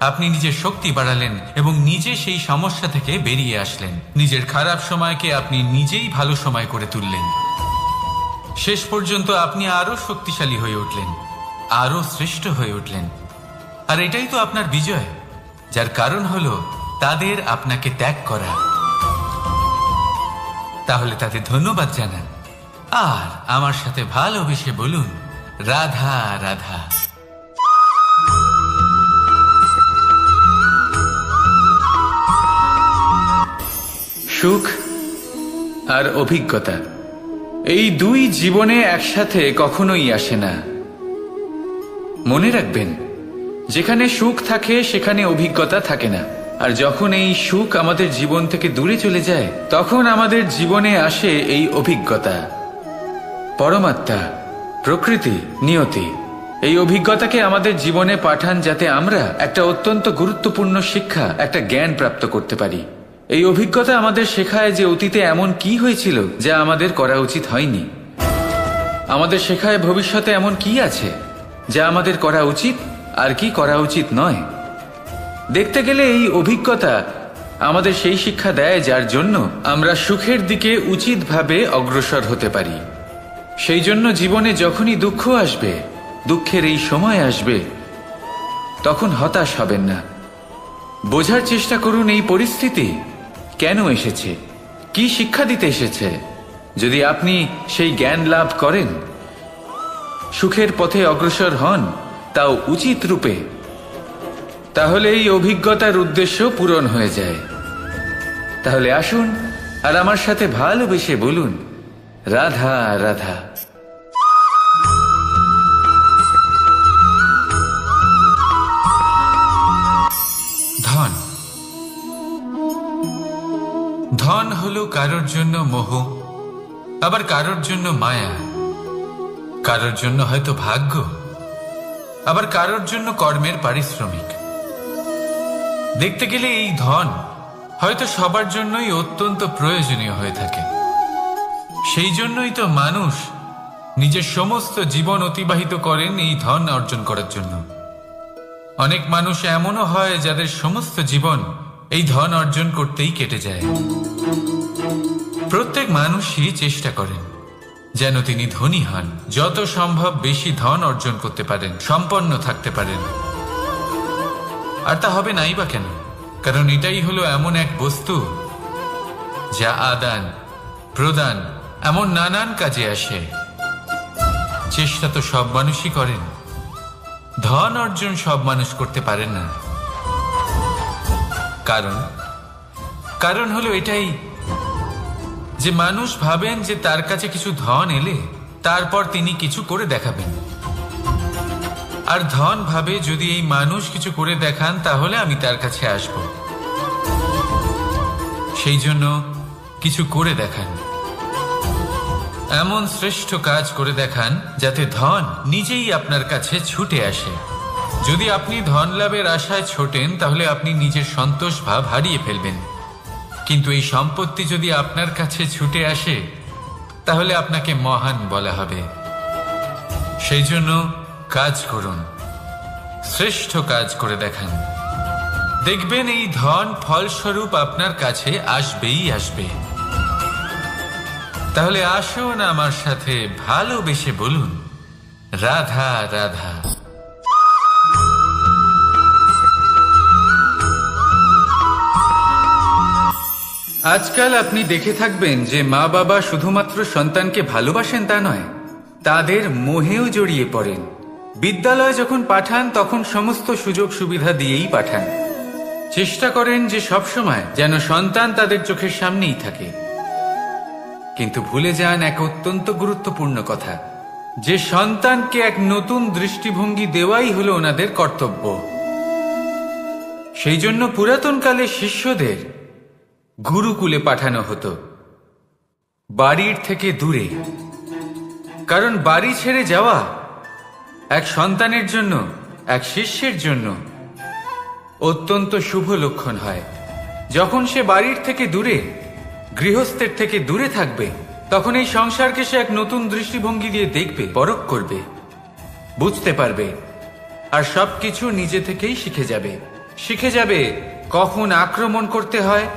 আপনি নিজের শক্তি বাড়ালেন এবং নিজে সেই সমস্যা থেকে বেরিয়ে আসলেন। নিজের খারাপ সময়কে আপনি নিজেই ভালো সময় করে তুললেন। শেষ পর্যন্ত আপনি আরো শক্তিশালী হয়ে উঠলেন, আরো শ্রেষ্ঠ হয়ে উঠলেন। আর এটাই তো আপনার বিজয়, যার কারণ হলো তাদের আপনাকে ত্যাগ করা। তাহলে তাদের ধন্যবাদ জানান আর আমার সাথে ভালোবেসে বলুন, রাধা রাধা। সুখ আর অভিজ্ঞতা, এই দুই জীবনে একসাথে কখনোই আসে না। মনে রাখবেন, যেখানে সুখ থাকে সেখানে অভিজ্ঞতা থাকে না। আর যখন এই সুখ আমাদের জীবন থেকে দূরে চলে যায়, তখন আমাদের জীবনে আসে এই অভিজ্ঞতা। পরমাত্মা, প্রকৃতি, নিয়তি এই অভিজ্ঞতাকে আমাদের জীবনে পাঠান যাতে আমরা একটা অত্যন্ত গুরুত্বপূর্ণ শিক্ষা, একটা জ্ঞান প্রাপ্ত করতে পারি। এই অভিজ্ঞতা আমাদের শেখায় যে অতীতে এমন কি হয়েছিল যা আমাদের করা উচিত হয়নি। আমাদের শেখায় ভবিষ্যতে এমন কি আছে যা আমাদের করা উচিত আর কি করা উচিত নয়। দেখতে গেলে এই অভিজ্ঞতা আমাদের সেই শিক্ষা দেয় যার জন্য আমরা সুখের দিকে উচিতভাবে অগ্রসর হতে পারি। সেই জন্য জীবনে যখনই দুঃখ আসবে, দুঃখের এই সময় আসবে, তখন হতাশ হবেন না। বোঝার চেষ্টা করুন এই পরিস্থিতি কেন এসেছে, কি শিক্ষা দিতে এসেছে। যদি আপনি সেই জ্ঞান লাভ করেন, সুখের পথে অগ্রসর হন, তাও উচিত রূপে, তাহলে এই অভিজ্ঞতার উদ্দেশ্য পূরণ হয়ে যায়। তাহলে আসুন আর আমার সাথে ভালোবেসে বলুন, রাধা রাধা। ধন, ধন হলো কারোর জন্য মোহ, আবার কারোর জন্য মায়া, কারোর জন্য হয়তো ভাগ্য, আবার কারোর জন্য কর্মের পারিশ্রমিক। দেখতে গেলে এই ধন হয়তো সবার জন্যই অত্যন্ত প্রয়োজনীয় হয়ে থাকে। সেই জন্যই তো মানুষ নিজের সমস্ত জীবন অতিবাহিত করেন এই ধন অর্জন করার জন্য। অনেক মানুষ এমনও হয় যাদের সমস্ত জীবন এই ধন অর্জন করতেই কেটে যায়। প্রত্যেক মানুষই চেষ্টা করেন যেন তিনি ধনী হন, যত সম্ভব বেশি ধন অর্জন করতে পারেন, সম্পন্ন থাকতে পারেন। আর তা হবে নাই বা কেন? কারণ এটাই হলো এমন এক বস্তু যা আদান প্রদান এমন নানান কাজে আসে। চেষ্টা তো সব মানুষই করেন, ধন অর্জন সব মানুষ করতে পারেন না। কারণ হলো এটাই যে মানুষ ভাবেন যে তার কাছে কিছু ধন এলে তারপর তিনি কিছু করে দেখাবেন। আর ধন ভাবে যদি এই মানুষ কিছু করে দেখান তাহলে আমি তার কাছে আসব। সেই জন্য কিছু করে দেখান, এমন শ্রেষ্ঠ কাজ করে দেখান যাতে ধন নিজেই আপনার কাছে ছুটে আসে। যদি আপনি ধন লাভের আশায় ছোটেন তাহলে আপনি নিজের সন্তোষ ভাব হারিয়ে ফেলবেন। কিন্তু এই সম্পত্তি যদি আপনার কাছে ছুটে আসে তাহলে আপনাকে মহান বলা হবে। সেই জন্য কাজ করুন, শ্রেষ্ঠ কাজ করে দেখান, দেখবেন এই ধন ফলস্বরূপ আপনার কাছে আসবেই আসবে। তাহলে আসুন আমার সাথে ভালোবেসে বলুন, রাধা রাধা। আজকাল আপনি দেখে থাকবেন যে মা বাবা শুধুমাত্র সন্তানকে ভালোবাসেন তা নয়, তাদের মোহেও জড়িয়ে পড়েন। বিদ্যালয়ে যখন পাঠান তখন সমস্ত সুযোগ সুবিধা দিয়েই পাঠান। চেষ্টা করেন যে সবসময় যেন সন্তান তাদের চোখের সামনেই থাকে। কিন্তু ভুলে যান এক অত্যন্ত গুরুত্বপূর্ণ কথা, যে সন্তানকে এক নতুন দৃষ্টিভঙ্গি দেওয়াই হলো ওনাদের কর্তব্য। সেই জন্য পুরাতন কালে শিষ্যদের গুরুকুলে পাঠানো হতো। বাড়ির থেকে দূরে। কারণ বাড়ি ছেড়ে যাওয়া এক সন্তানের জন্য, এক শিষ্যের জন্য অত্যন্ত শুভ লক্ষণ হয়। যখন সে বাড়ির থেকে দূরে, গৃহস্থের থেকে দূরে থাকবে, তখন এই সংসারকে সে এক নতুন দৃষ্টিভঙ্গি দিয়ে দেখবে, পরখ করবে, বুঝতে পারবে, আর সবকিছু নিজে থেকেই শিখে যাবে কখন আক্রমণ করতে হয়,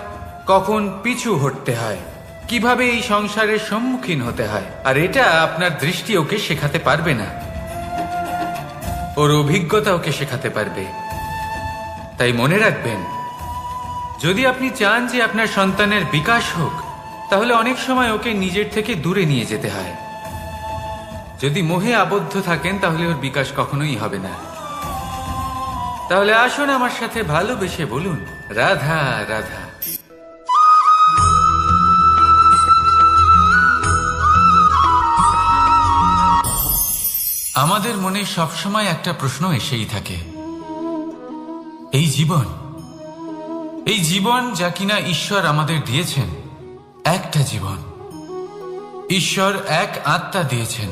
কখন পিছু হটতে হয়, কিভাবে এই সংসারের সম্মুখীন হতে হয়। আর এটা আপনার দৃষ্টি ওকে শেখাতে পারবে না, ওর অভিজ্ঞতা ওকে শেখাতে পারবে। তাই মনে রাখবেন, যদি আপনি চান যে আপনার সন্তানের বিকাশ হোক, তাহলে অনেক সময় ওকে নিজের থেকে দূরে নিয়ে যেতে হয়। যদি মোহে আবদ্ধ থাকেন, তাহলে ওর বিকাশ কখনোই হবে না। তাহলে আসুন আমার সাথে ভালোবেসে বলুন, রাধা রাধা। আমাদের মনে সবসময় একটা প্রশ্ন এসেই থাকে, এই জীবন যা কিনা ঈশ্বর আমাদের দিয়েছেন, একটা জীবন। ঈশ্বর এক আত্মা দিয়েছেন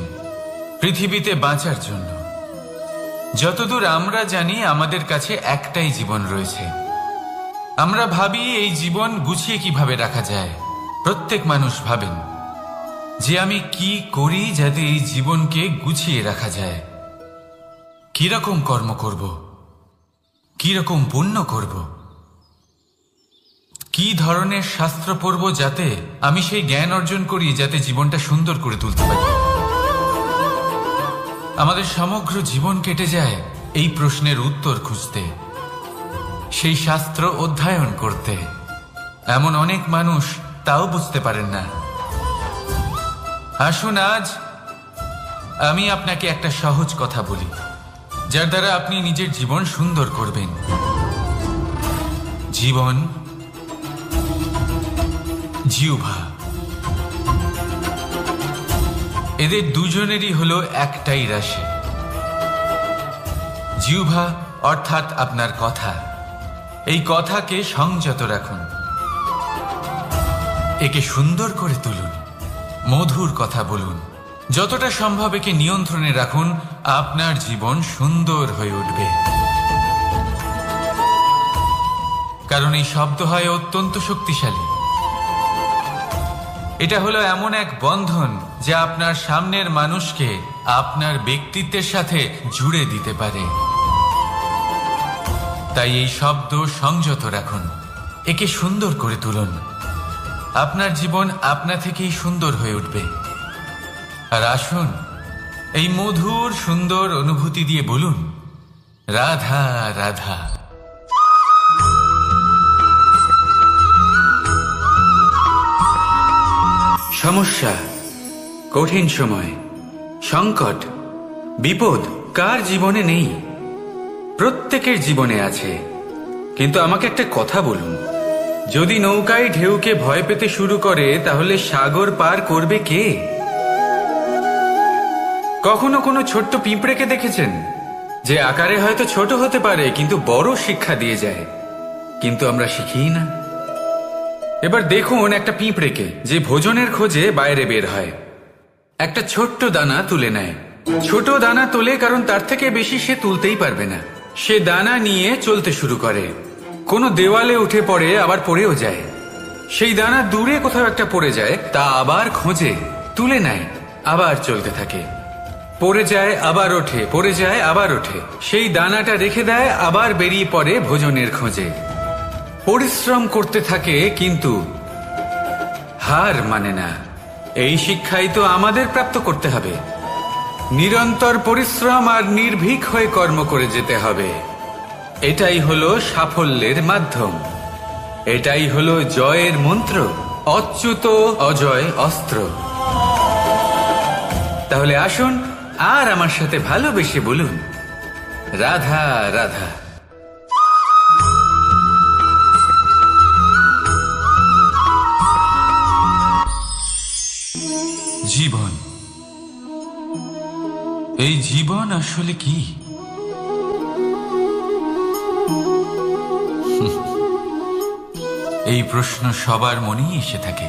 পৃথিবীতে বাঁচার জন্য। যতদূর আমরা জানি, আমাদের কাছে একটাই জীবন রয়েছে। আমরা ভাবি এই জীবন গুছিয়ে কিভাবে রাখা যায়। প্রত্যেক মানুষ ভাবেন যে আমি কি করি যাতে এই জীবনকে গুছিয়ে রাখা যায়, কিরকম কর্ম করব, কিরকম পুণ্য করব, কি ধরনের শাস্ত্র পড়ব যাতে আমি সেই জ্ঞান অর্জন করি, যাতে জীবনটা সুন্দর করে তুলতে পারি। আমাদের সমগ্র জীবন কেটে যায় এই প্রশ্নের উত্তর খুঁজতে, সেই শাস্ত্র অধ্যয়ন করতে। এমন অনেক মানুষ তাও বুঝতে পারেন না। আসুন আজ আমি আপনাকে একটা সহজ কথা বলি, যার দ্বারা আপনি নিজের জীবন সুন্দর করবেন। জীবন, জিহ্বা, এদের দুজনেরই হলো একটাই রাশি। জিহ্বা অর্থাৎ আপনার কথা। এই কথাকে সংযত রাখুন, একে সুন্দর করে তুলুন, মধুর কথা বলুন। যতটা সম্ভব একে নিয়ন্ত্রণে রাখুন, আপনার জীবন সুন্দর হয়ে উঠবে। কারণ এই শব্দ হয় অত্যন্ত শক্তিশালী। এটা হলো এমন এক বন্ধন যা আপনার সামনের মানুষকে আপনার ব্যক্তিত্বের সাথে জুড়ে দিতে পারে। তাই এই শব্দ সংযত রাখুন, একে সুন্দর করে তুলুন। আপনার জীবন আপনা থেকেই সুন্দর হয়ে উঠবে। আর আসুন এই মধুর সুন্দর অনুভূতি দিয়ে বলুন, রাধা রাধা। সমস্যা, কঠিন সময়, সংকট, বিপদ কার জীবনে নেই? প্রত্যেকের জীবনে আছে। কিন্তু আমাকে একটা কথা বলুন, যদি নৌকায় ঢেউকে ভয় পেতে শুরু করে, তাহলে সাগর পার করবে কে? কখনো কোনো ছোট্ট পিঁপড়েকে দেখেছেন, যে আকারে হয়তো ছোট হতে পারে কিন্তু বড় শিক্ষা দিয়ে যায়? কিন্তু আমরা শিখিই না। এবার দেখুন একটা পিঁপড়েকে, যে ভোজনের খোঁজে বাইরে বের হয়, একটা ছোট্ট দানা তুলে নেয়। ছোট দানা তোলে কারণ তার থেকে বেশি সে তুলতেই পারবে না। সে দানা নিয়ে চলতে শুরু করে, কোনো দেওয়ালে উঠে পড়ে, আবার পড়েও যায়। সেই দানা দূরে কোথাও একটা পড়ে যায়, তা আবার খোঁজে, তুলে নেয়, আবার চলতে থাকে। পড়ে যায় আবার ওঠে, পড়ে যায় আবার ওঠে। সেই দানাটা রেখে দেয়, আবার বেরিয়ে পড়ে ভোজনের খোঁজে। পরিশ্রম করতে থাকে কিন্তু হার মানে না। এই শিক্ষাই তো আমাদের প্রাপ্ত করতে হবে। নিরন্তর পরিশ্রম আর নির্ভীক হয়ে কর্ম করে যেতে হবে। এটাই হলো সাফল্যের মাধ্যম, এটাই হলো জয়ের মন্ত্র, অচ্যুত অজয় অস্ত্র। তাহলে আসুন আর আমার সাথে ভালোবেসে বলুন, রাধা রাধা। জীবন, এই জীবন আসলে কি? এই প্রশ্ন সবার মনেই এসে থাকে।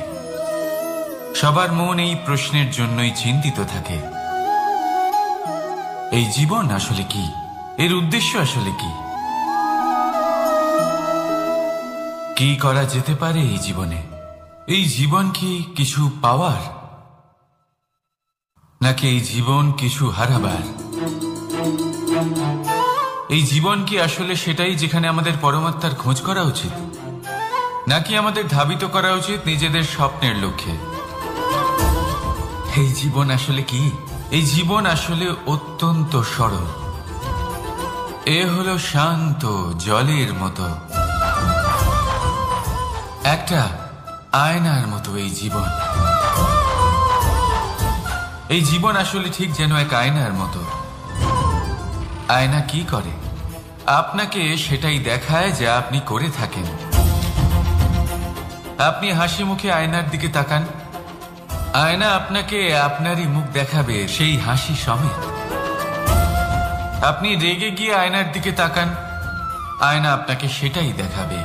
সবার মন এই প্রশ্নের জন্যই চিন্তিত থাকে, এই জীবন আসলে কি, এর উদ্দেশ্য আসলে কি, কি করা যেতে পারে এই জীবনে? এই জীবন কি কিছু পাওয়ার, নাকি এই জীবন কিছু হারাবার? এই জীবন কি আসলে সেটাই যেখানে আমাদের পরমাত্মার খোঁজ করা উচিত, নাকি আমাদের ধাবিত করা উচিত নিজেদের স্বপ্নের লক্ষ্যে? এই জীবন আসলে কি? এই জীবন আসলে অত্যন্ত সরল। এ হলো শান্ত জলের মতো, একটা আয়নার মতো এই জীবন। এই জীবন আসলে ঠিক যেন এক আয়নার মতো। আয়না কি করে? আপনাকে সেটাই দেখায় যা আপনি করে থাকেন। আপনি হাসি মুখে আয়নার দিকে তাকান, আয়না আপনাকে আপনারই মুখ দেখাবে, সেই হাসি সমেত। আপনি রেগে গিয়ে আয়নার দিকে তাকান, আয়না আপনাকে সেটাই দেখাবে।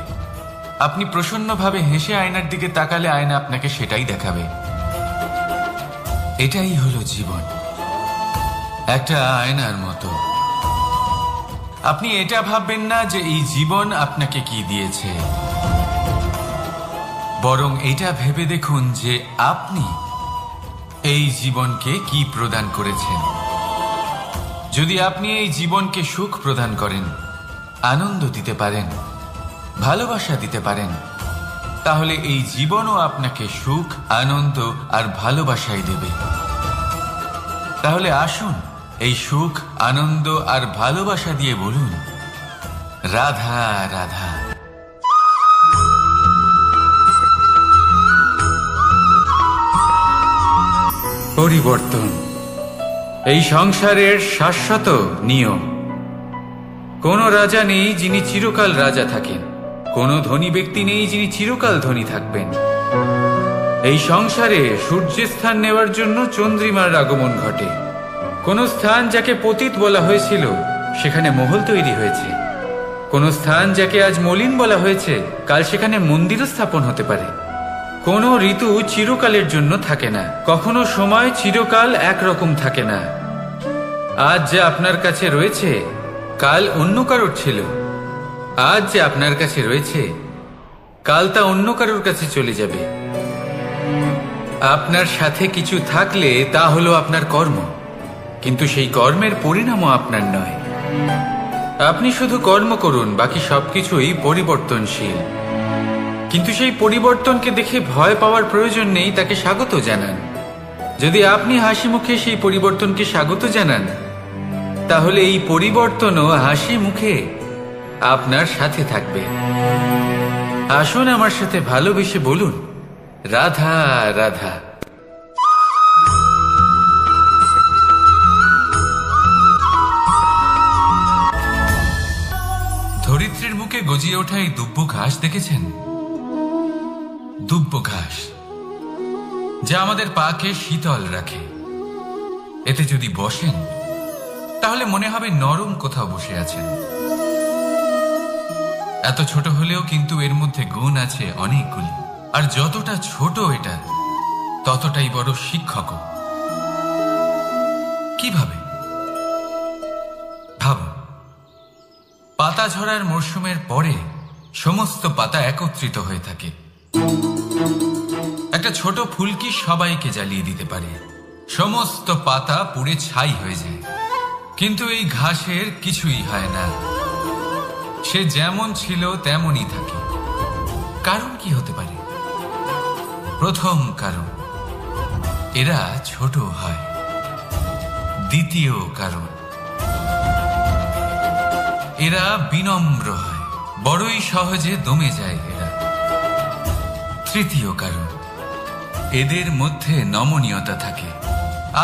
আপনি প্রসন্নভাবে হেসে আয়নার দিকে তাকালে আয়না আপনাকে সেটাই দেখাবে। এটাই হলো জীবন, একটা আয়নার মতো। আপনি এটা ভাববেন না যে এই জীবন আপনাকে কি দিয়েছে, বরং এটা ভেবে দেখুন যে আপনি এই জীবনকে কি প্রদান করেছেন। যদি আপনি এই জীবনকে সুখ প্রদান করেন, আনন্দ দিতে পারেন, ভালোবাসা দিতে পারেন, তাহলে এই জীবনও আপনাকে সুখ, আনন্দ আর ভালোবাসাই দেবে। তাহলে আসুন এই সুখ, আনন্দ আর ভালোবাসা দিয়ে বলুন, রাধা রাধা। পরিবর্তন এই সংসারের শাশ্বত নিয়ম। কোন রাজা নেই যিনি চিরকাল রাজা থাকেন, কোন ধনী ব্যক্তি নেই যিনি চিরকাল ধনী থাকবেন। এই সংসারে সূর্যের স্থান নেওয়ার জন্য চন্দ্রিমার আগমন ঘটে। কোন স্থান যাকে পতিত বলা হয়েছিল সেখানে মহল তৈরি হয়েছে। কোন স্থান যাকে আজ মলিন বলা হয়েছে কাল সেখানে মন্দিরও স্থাপন হতে পারে। কোন ঋতু চিরকালের জন্য থাকে না, কখনো সময় চিরকাল একরকম থাকে না। আজ যা আপনার কাছে রয়েছে কাল অন্য কারোর ছিল, আজ যে আপনার কাছে রয়েছে কাল তা অন্য কারোর কাছে চলে যাবে। আপনার সাথে কিছু থাকলে তা হলো আপনার কর্ম, কিন্তু সেই কর্মের পরিণামও আপনার নয়। আপনি শুধু কর্ম করুন, বাকি সবকিছুই পরিবর্তনশীল। কিন্তু সেই পরিবর্তনকে দেখে ভয় পাওয়ার প্রয়োজন নেই, তাকে স্বাগত জানান। যদি আপনি হাসি মুখে সেই পরিবর্তনকে স্বাগত জানান, তাহলে এই পরিবর্তনও হাসি মুখে আপনার সাথে থাকবে। আসুন আমার সাথে ভালোবেসে বলুন, রাধা রাধা। ধরিত্রীর বুকে গজিয়ে ওঠা এই দুব্য ঘাস দেখেছেন? দুব্য ঘাস যা আমাদের পাকে শীতল রাখে। এতে যদি বসেন তাহলে মনে হবে নরম কোথাও বসে আছেন। এত ছোট হলেও কিন্তু এর মধ্যে গুণ আছে অনেকগুলি, আর যতটা ছোট এটা ততটাই বড় শিক্ষক। কিভাবে? ভাবুন, পাতা ঝরার মরশুমের পরে সমস্ত পাতা একত্রিত হয়ে থাকে। একটা ছোট ফুলকি সবাইকে জ্বালিয়ে দিতে পারে, সমস্ত পাতা পুড়ে ছাই হয়ে যায়। কিন্তু এই ঘাসের কিছুই হয় না, সে যেমন ছিল তেমনই থাকে। কারণ কি হতে পারে? প্রথম কারণ, এরা ছোট হয়। দ্বিতীয় কারণ, এরা বিনম্র হয়, বড়ই সহজে দমে যায় এরা। তৃতীয় কারণ, এদের মধ্যে নমনীয়তা থাকে।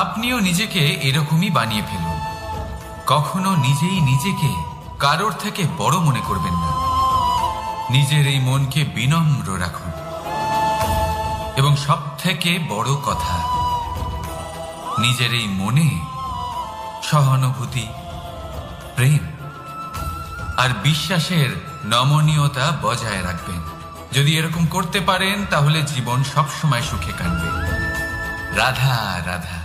আপনিও নিজেকে এরকমই বানিয়ে ফেলুন। কখনো নিজেই নিজেকে কারোর থেকে বড় মনে করবেন না। নিজের এই মনকে বিনম্র রাখুন। এবং সব থেকে বড় কথা, নিজের এই মনে সহানুভূতি, প্রেম আর বিশ্বাসের নমনীয়তা বজায় রাখবেন। যদি এরকম করতে পারেন তাহলে জীবন সবসময় সুখে কাটবে। রাধা রাধা।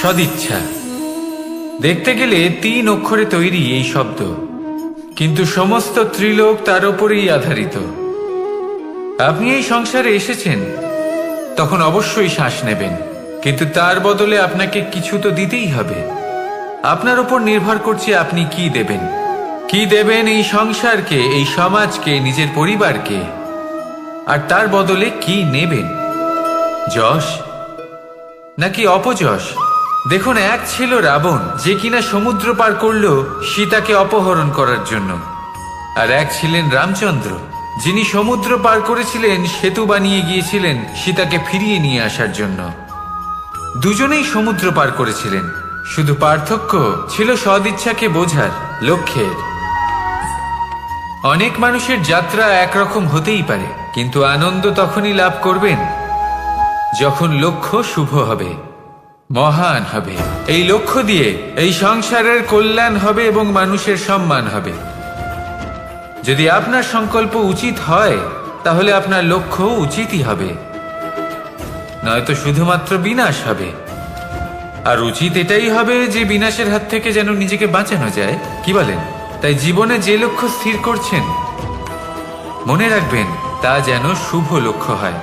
সদিচ্ছা দেখতে গেলে 3 অক্ষরে তৈরি এই শব্দ, কিন্তু সমস্ত ত্রিলোক তার উপরেই আধারিত। আপনি এই সংসারে এসেছেন, তখন অবশ্যই শ্বাস নেবেন, কিন্তু তার বদলে আপনাকে কিছু তো দিতেই হবে। আপনার উপর নির্ভর করছে আপনি কি দেবেন। কি দেবেন এই সংসারকে, এই সমাজকে, নিজের পরিবারকে, আর তার বদলে কি নেবেন? যশ নাকি অপযশ? দেখুন, এক ছিল রাবণ, যে কিনা সমুদ্র পার করল সীতাকে অপহরণ করার জন্য, আর এক ছিলেন রামচন্দ্র, যিনি সমুদ্র পার করেছিলেন, সেতু বানিয়ে গিয়েছিলেন সীতাকে ফিরিয়ে নিয়ে আসার জন্য। দুজনেই সমুদ্র পার করেছিলেন, শুধু পার্থক্য ছিল সদিচ্ছাকে বোঝার, লক্ষ্যের। অনেক মানুষের যাত্রা একরকম হতেই পারে, কিন্তু আনন্দ তখনই লাভ করবেন যখন লক্ষ্য শুভ হবে, মহান হবে। এই লক্ষ্য দিয়ে এই সংসারের কল্যাণ হবে এবং মানুষের সম্মান হবে। যদি আপনার সংকল্প উচিত হয়, তাহলে আপনার লক্ষ্য উচিতই হবে, নয়তো শুধুমাত্র বিনাশ হবে। আর উচিত এটাই হবে যে বিনাশের হাত থেকে যেন নিজেকে বাঁচানো যায়, কি বলেন? তাই জীবনে যে লক্ষ্য স্থির করছেন, মনে রাখবেন তা যেন শুভ লক্ষ্য হয়।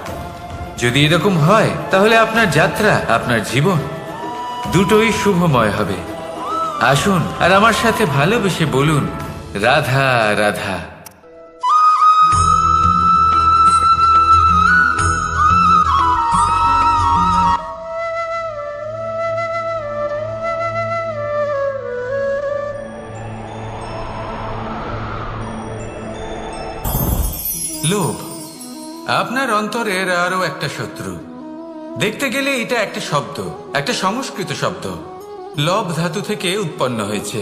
যদি এরকম হয়, তাহলে আপনার যাত্রা, আপনার জীবন দুটোই শুভময় হবে। আসুন আর আমার সাথে ভালোবেসে বলুন, রাধা রাধা। লোভ আপনার অন্তরের আরো একটা শত্রু। দেখতে গেলে এটা একটা শব্দ, একটা সংস্কৃত শব্দ, লব ধাতু থেকে উৎপন্ন হয়েছে।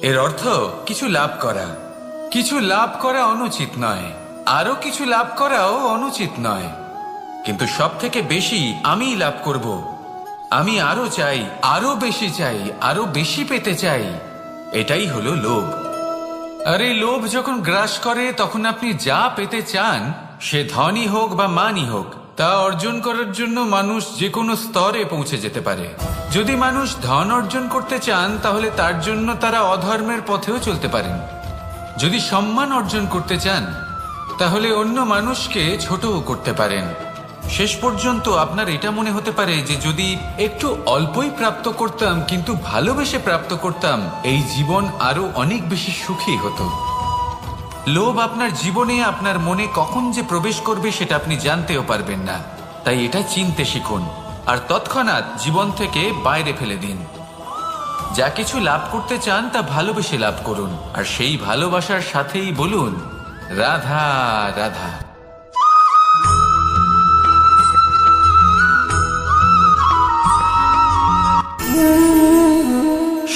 এর অর্থ কিছু লাভ করা। কিছু লাভ করা অনুচিত নয়, আরো কিছু লাভ করাও অনুচিত নয়, কিন্তু সব থেকে বেশি আমি লাভ করব, আমি আরো চাই, আরো বেশি চাই, আরো বেশি পেতে চাই, এটাই হলো লোভ। আর এই লোভ যখন গ্রাস করে, তখন আপনি যা পেতে চান, সে ধনই হোক বা মানই হোক, তা অর্জন করার জন্য মানুষ যে কোনো স্তরে পৌঁছে যেতে পারে। যদি মানুষ ধন অর্জন করতে চান, তাহলে তার জন্য তারা অধর্মের পথেও চলতে পারেন। যদি সম্মান অর্জন করতে চান, তাহলে অন্য মানুষকে ছোটও করতে পারেন। শেষ পর্যন্ত আপনার এটা মনে হতে পারে যে যদি একটু অল্পই প্রাপ্ত করতাম, কিন্তু ভালোবেসে প্রাপ্ত করতাম, এই জীবন আরো অনেক বেশি সুখী হতো। লোভ আপনার জীবনে, আপনার মনে কখন যে প্রবেশ করবে সেটা আপনি জানতেও পারবেন না। তাই এটা চিনতে শিখুন, আর তৎক্ষণাৎ জীবন থেকে বাইরে ফেলে দিন। যা কিছু লাভ করতে চান তা ভালোবেসে লাভ করুন, আর সেই ভালোবাসার সাথেই বলুন, রাধা রাধা।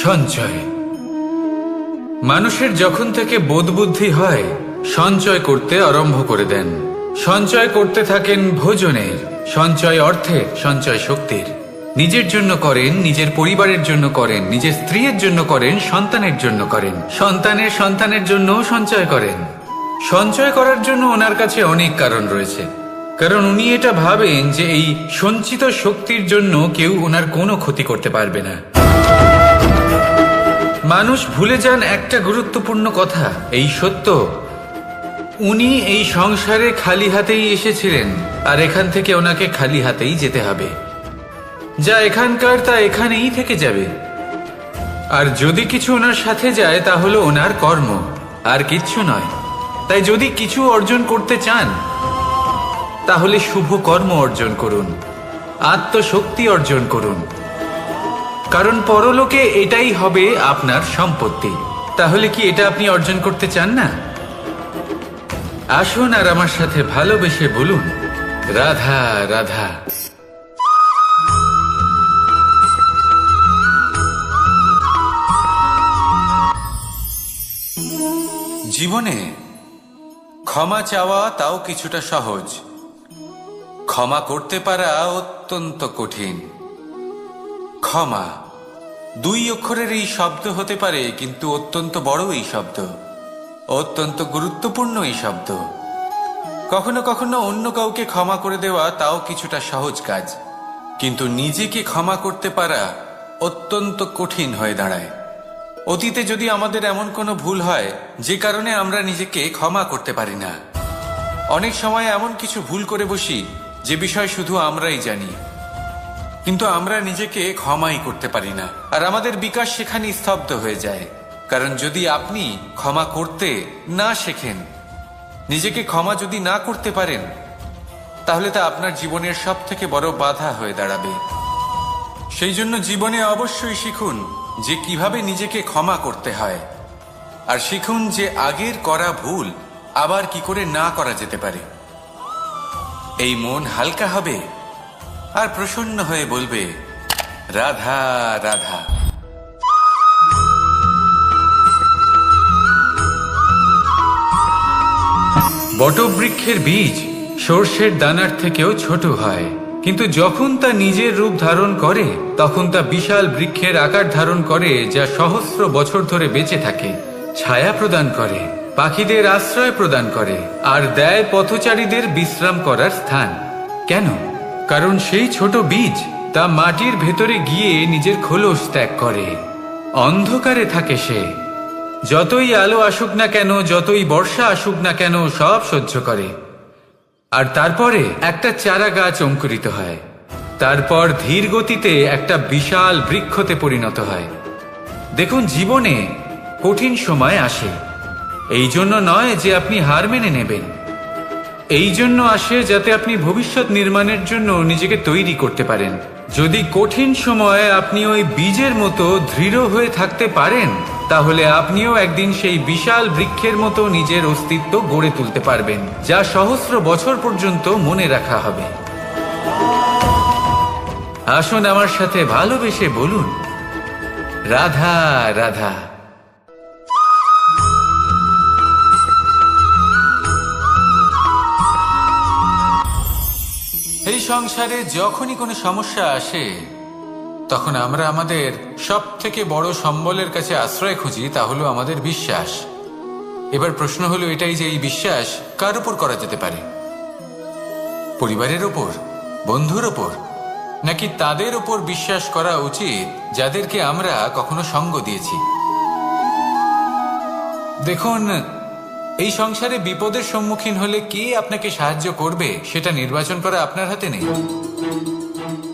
সঞ্চয় মানুষের যখন থেকে বোধ বুদ্ধি হয়, সঞ্চয় করতে আরম্ভ করে দেন। সঞ্চয় করতে থাকেন ভোজনের, সঞ্চয় অর্থের, সঞ্চয় শক্তির। নিজের জন্য করেন, নিজের পরিবারের জন্য করেন, নিজের স্ত্রীর জন্য করেন, সন্তানের জন্য করেন, সন্তানের সন্তানের জন্য সঞ্চয় করেন। সঞ্চয় করার জন্য ওনার কাছে অনেক কারণ রয়েছে, কারণ উনি এটা ভাবেন যে এই সঞ্চিত শক্তির জন্য কেউ ওনার কোনো ক্ষতি করতে পারবে না। মানুষ ভুলে যান একটা গুরুত্বপূর্ণ কথা, এই সত্য, উনি এই সংসারে খালি হাতেই এসেছিলেন, আর এখান থেকে ওনাকে খালি হাতেই যেতে হবে। যা এখানকার তা এখানেই থেকে যাবে। আর যদি কিছু ওনার সাথে যায়, তা হলো ওনার কর্ম, আর কিচ্ছু নয়। তাই যদি কিছু অর্জন করতে চান, তাহলে শুভ কর্ম অর্জন করুন, আত্মশক্তি অর্জন করুন, কারণ পরলোকে এটাই হবে আপনার সম্পত্তি। তাহলে কি এটা আপনি অর্জন করতে চান না? আসুন আর আমার সাথে ভালোবেসে বলুন, রাধা রাধা। জীবনে ক্ষমা চাওয়া তাও কিছুটা সহজ, ক্ষমা করতে পারা অত্যন্ত কঠিন। ক্ষমা 2 অক্ষরের এই শব্দ হতে পারে, কিন্তু অত্যন্ত বড় এই শব্দ। অত্যন্ত গুরুত্বপূর্ণ এই শব্দ। কখনো কখনো অন্য কাউকে ক্ষমা করে দেওয়া তাও কিছুটা সহজ কাজ, কিন্তু নিজেকে ক্ষমা করতে পারা অত্যন্ত কঠিন হয়ে দাঁড়ায়। অতীতে যদি আমাদের এমন কোনো ভুল হয় যে কারণে আমরা নিজেকে ক্ষমা করতে পারি না, অনেক সময় এমন কিছু ভুল করে বসি যে বিষয় শুধু আমরাই জানি, কিন্তু আমরা নিজেকে ক্ষমাই করতে পারি না, আর আমাদের বিকাশ সেখানেই স্তব্ধ হয়ে যায়। কারণ যদি আপনি ক্ষমা করতে না শেখেন, নিজেকে ক্ষমা যদি না করতে পারেন, তাহলে তা আপনার জীবনের সব থেকে বড় বাধা হয়ে দাঁড়াবে। সেই জন্য জীবনে অবশ্যই শিখুন যে কিভাবে নিজেকে ক্ষমা করতে হয়, আর শিখুন যে আগের করা ভুল আবার কি করে না করা যেতে পারে। এই মন হালকা হবে আর প্রসন্ন হয়ে বলবে, রাধা রাধা। বটবৃক্ষের বীজ সর্ষের দানার থেকেও ছোট হয়, কিন্তু যখন তা নিজের রূপ ধারণ করে তখন তা বিশাল বৃক্ষের আকার ধারণ করে, যা সহস্র বছর ধরে বেঁচে থাকে, ছায়া প্রদান করে, পাখিদের আশ্রয় প্রদান করে, আর দেয় পথচারীদের বিশ্রাম করার স্থান। কেন? কারণ সেই ছোট বীজ তা মাটির ভেতরে গিয়ে নিজের খোলস ত্যাগ করে। অন্ধকারে থাকে সে, যতই আলো আসুক না কেন, যতই বর্ষা আসুক না কেন, সব সহ্য করে। আর তারপরে একটা চারা গাছ অঙ্কুরিত হয়, তারপর ধীর গতিতে একটা বিশাল বৃক্ষতে পরিণত হয়। দেখুন, জীবনে কঠিন সময় আসে, এই জন্য নয় যে আপনি হার মেনে নেবেন, এই জন্য আসে যাতে আপনি ভবিষ্যৎ নির্মাণের জন্য নিজেকে তৈরি করতে পারেন। যদি কঠিন সময়ে আপনি ওই বীজের মতো দৃঢ় হয়ে থাকতে পারেন, তাহলে আপনিও একদিন সেই বিশাল বৃক্ষের মতো নিজের অস্তিত্ব গড়ে তুলতে পারবেন, যা সহস্র বছর পর্যন্ত মনে রাখা হবে। আসুন আমার সাথে ভালোবেসে বলুন, রাধা রাধা। এই সংসারে যখনই কোনো সমস্যা আসে, তখন আমরা আমাদের সব থেকে বড় সম্বলের কাছে আশ্রয় খুঁজি, তা হলো আমাদের বিশ্বাস। এবার প্রশ্ন হলো এটাই যে এই বিশ্বাস কার উপর করা যেতে পারে? পরিবারের ওপর, বন্ধুর ওপর, নাকি তাদের ওপর বিশ্বাস করা উচিত যাদেরকে আমরা কখনো সঙ্গ দিয়েছি? দেখুন, এই সংসারে বিপদের সম্মুখীন হলে কে আপনাকে সাহায্য করবে সেটা নির্বাচন করা আপনার হাতে নেই।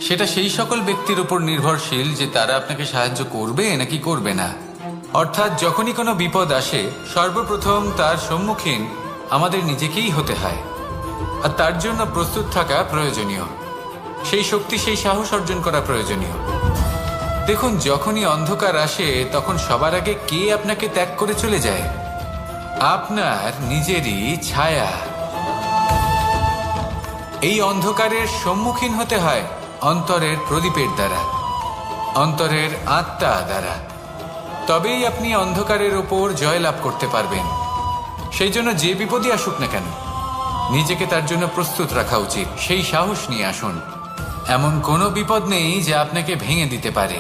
সেটা সেই সকল ব্যক্তির উপর নির্ভরশীল যে তারা আপনাকে সাহায্য করবে নাকি করবে না। অর্থাৎ যখনই কোনো বিপদ আসে, সর্বপ্রথম তার সম্মুখীন আমাদের নিজেকেই হতে হয়, আর তার জন্য প্রস্তুত থাকা প্রয়োজনীয়, সেই শক্তি, সেই সাহস অর্জন করা প্রয়োজনীয়। দেখুন, যখনই অন্ধকার আসে তখন সবার আগে কে আপনাকে ত্যাগ করে চলে যায়? আপনার নিজেরই ছায়া। এই অন্ধকারের সম্মুখীন হতে হয় অন্তরের প্রদীপের দ্বারা, অন্তরের আত্মা দ্বারা। তবেই আপনি অন্ধকারের ওপর জয়লাভ করতে পারবেন। সেই জন্য যে বিপদই আসুক না কেন, নিজেকে তার জন্য প্রস্তুত রাখা উচিত। সেই সাহস নিয়ে আসুন। এমন কোনো বিপদ নেই যা আপনাকে ভেঙে দিতে পারে।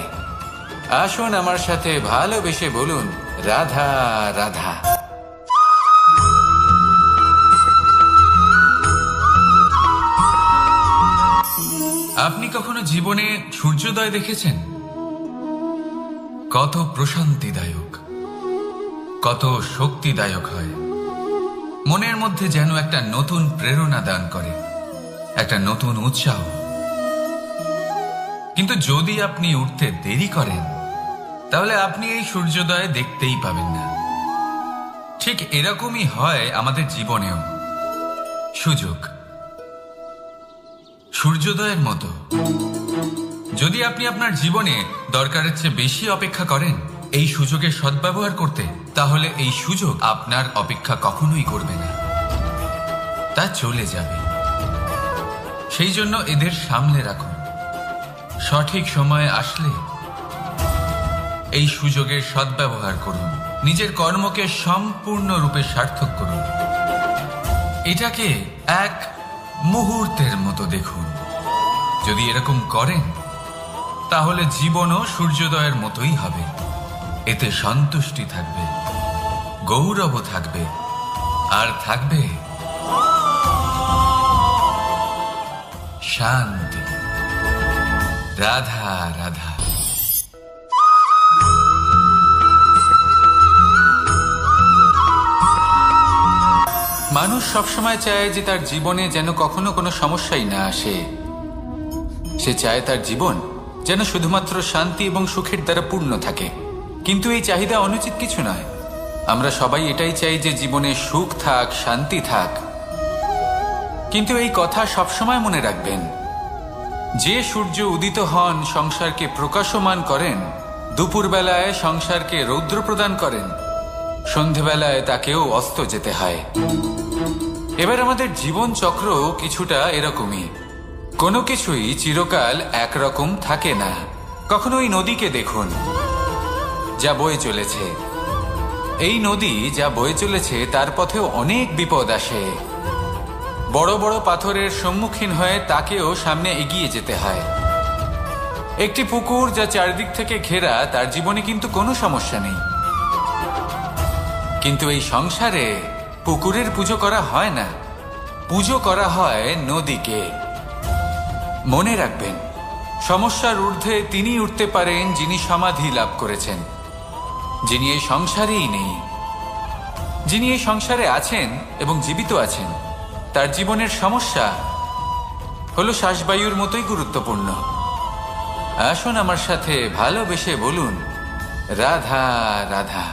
আসুন আমার সাথে ভালোবেসে বলুন, রাধা রাধা। আপনি কখনো জীবনে সূর্যোদয় দেখেছেন? কত প্রশান্তিদায়ক, কত শক্তিদায়ক হয়। মনের মধ্যে যেন একটা নতুন প্রেরণা দান করে, একটা নতুন উৎসাহ। কিন্তু যদি আপনি উঠতে দেরি করেন, তাহলে আপনি এই সূর্যোদয় দেখতেই পাবেন না। ঠিক এরকমই হয় আমাদের জীবনেও। সুযোগ সূর্যোদয়ের মতো। যদি আপনি আপনার জীবনে দরকারের চেয়ে বেশি অপেক্ষা করেন এই সুযোগের সদ্ব্যবহার করতে, তাহলে এই সুযোগ আপনার অপেক্ষা কখনোই করবে না, তা চলে যাবে। সেই জন্য এদের সামলে রাখুন। সঠিক সময়ে আসলে এই সুযোগের সদ্ব্যবহার করুন, নিজের কর্মকে সম্পূর্ণরূপে সার্থক করুন। এটাকে এক মুহূর্তের মতো দেখুন। যদি এরকম করেন, তাহলে জীবনও সূর্যোদয়ের মতোই হবে, এতে সন্তুষ্টি থাকবে। গৌরব থাকবে, আর থাকবে শান্তি। রাধা রাধা। মানুষ সবসময় চায় যে তার জীবনে যেন কখনো কোনো সমস্যাই না আসে। সে চায় তার জীবন যেন শুধুমাত্র শান্তি এবং সুখের দ্বারা পূর্ণ থাকে। কিন্তু এই চাহিদা অনুচিত কিছু নয়। আমরা সবাই এটাই চাই যে জীবনে সুখ থাক, শান্তি থাক। কিন্তু এই কথা সবসময় মনে রাখবেন, যে সূর্য উদিত হন সংসারকে প্রকাশমান করেন, দুপুরবেলায় সংসারকে রৌদ্র প্রদান করেন, সন্ধেবেলায় তাকেও অস্ত যেতে হয়। এবার আমাদের জীবন চক্র কিছুটা এরকমই। কোনো কিছুই চিরকাল একরকম থাকে না। কখনো এই নদীকে দেখুন, যা বয়ে চলেছে। এই নদী যা বয়ে চলেছে তার পথেও অনেক বিপদ আসে। বড় বড় পাথরের সম্মুখীন হয়ে তাকেও সামনে এগিয়ে যেতে হয়। একটি পুকুর যা চারদিক থেকে ঘেরা, তার জীবনে কিন্তু কোনো সমস্যা নেই। কিন্তু এই সংসারে পুকুরের পুজো করা হয় না, পুজো করা হয় নদীকে। মনে রাখবেন, সমস্যার ঊর্ধ্বে তিনি উঠতে পারেন যিনি সমাধি লাভ করেছেন, যিনি এই সংসারেই নেই। যিনি এই সংসারে আছেন এবং জীবিত আছেন, তার জীবনের সমস্যা হলো শ্বাসবায়ুর মতোই গুরুত্বপূর্ণ। আসুন আমার সাথে ভালোবেসে বলুন, রাধা রাধা।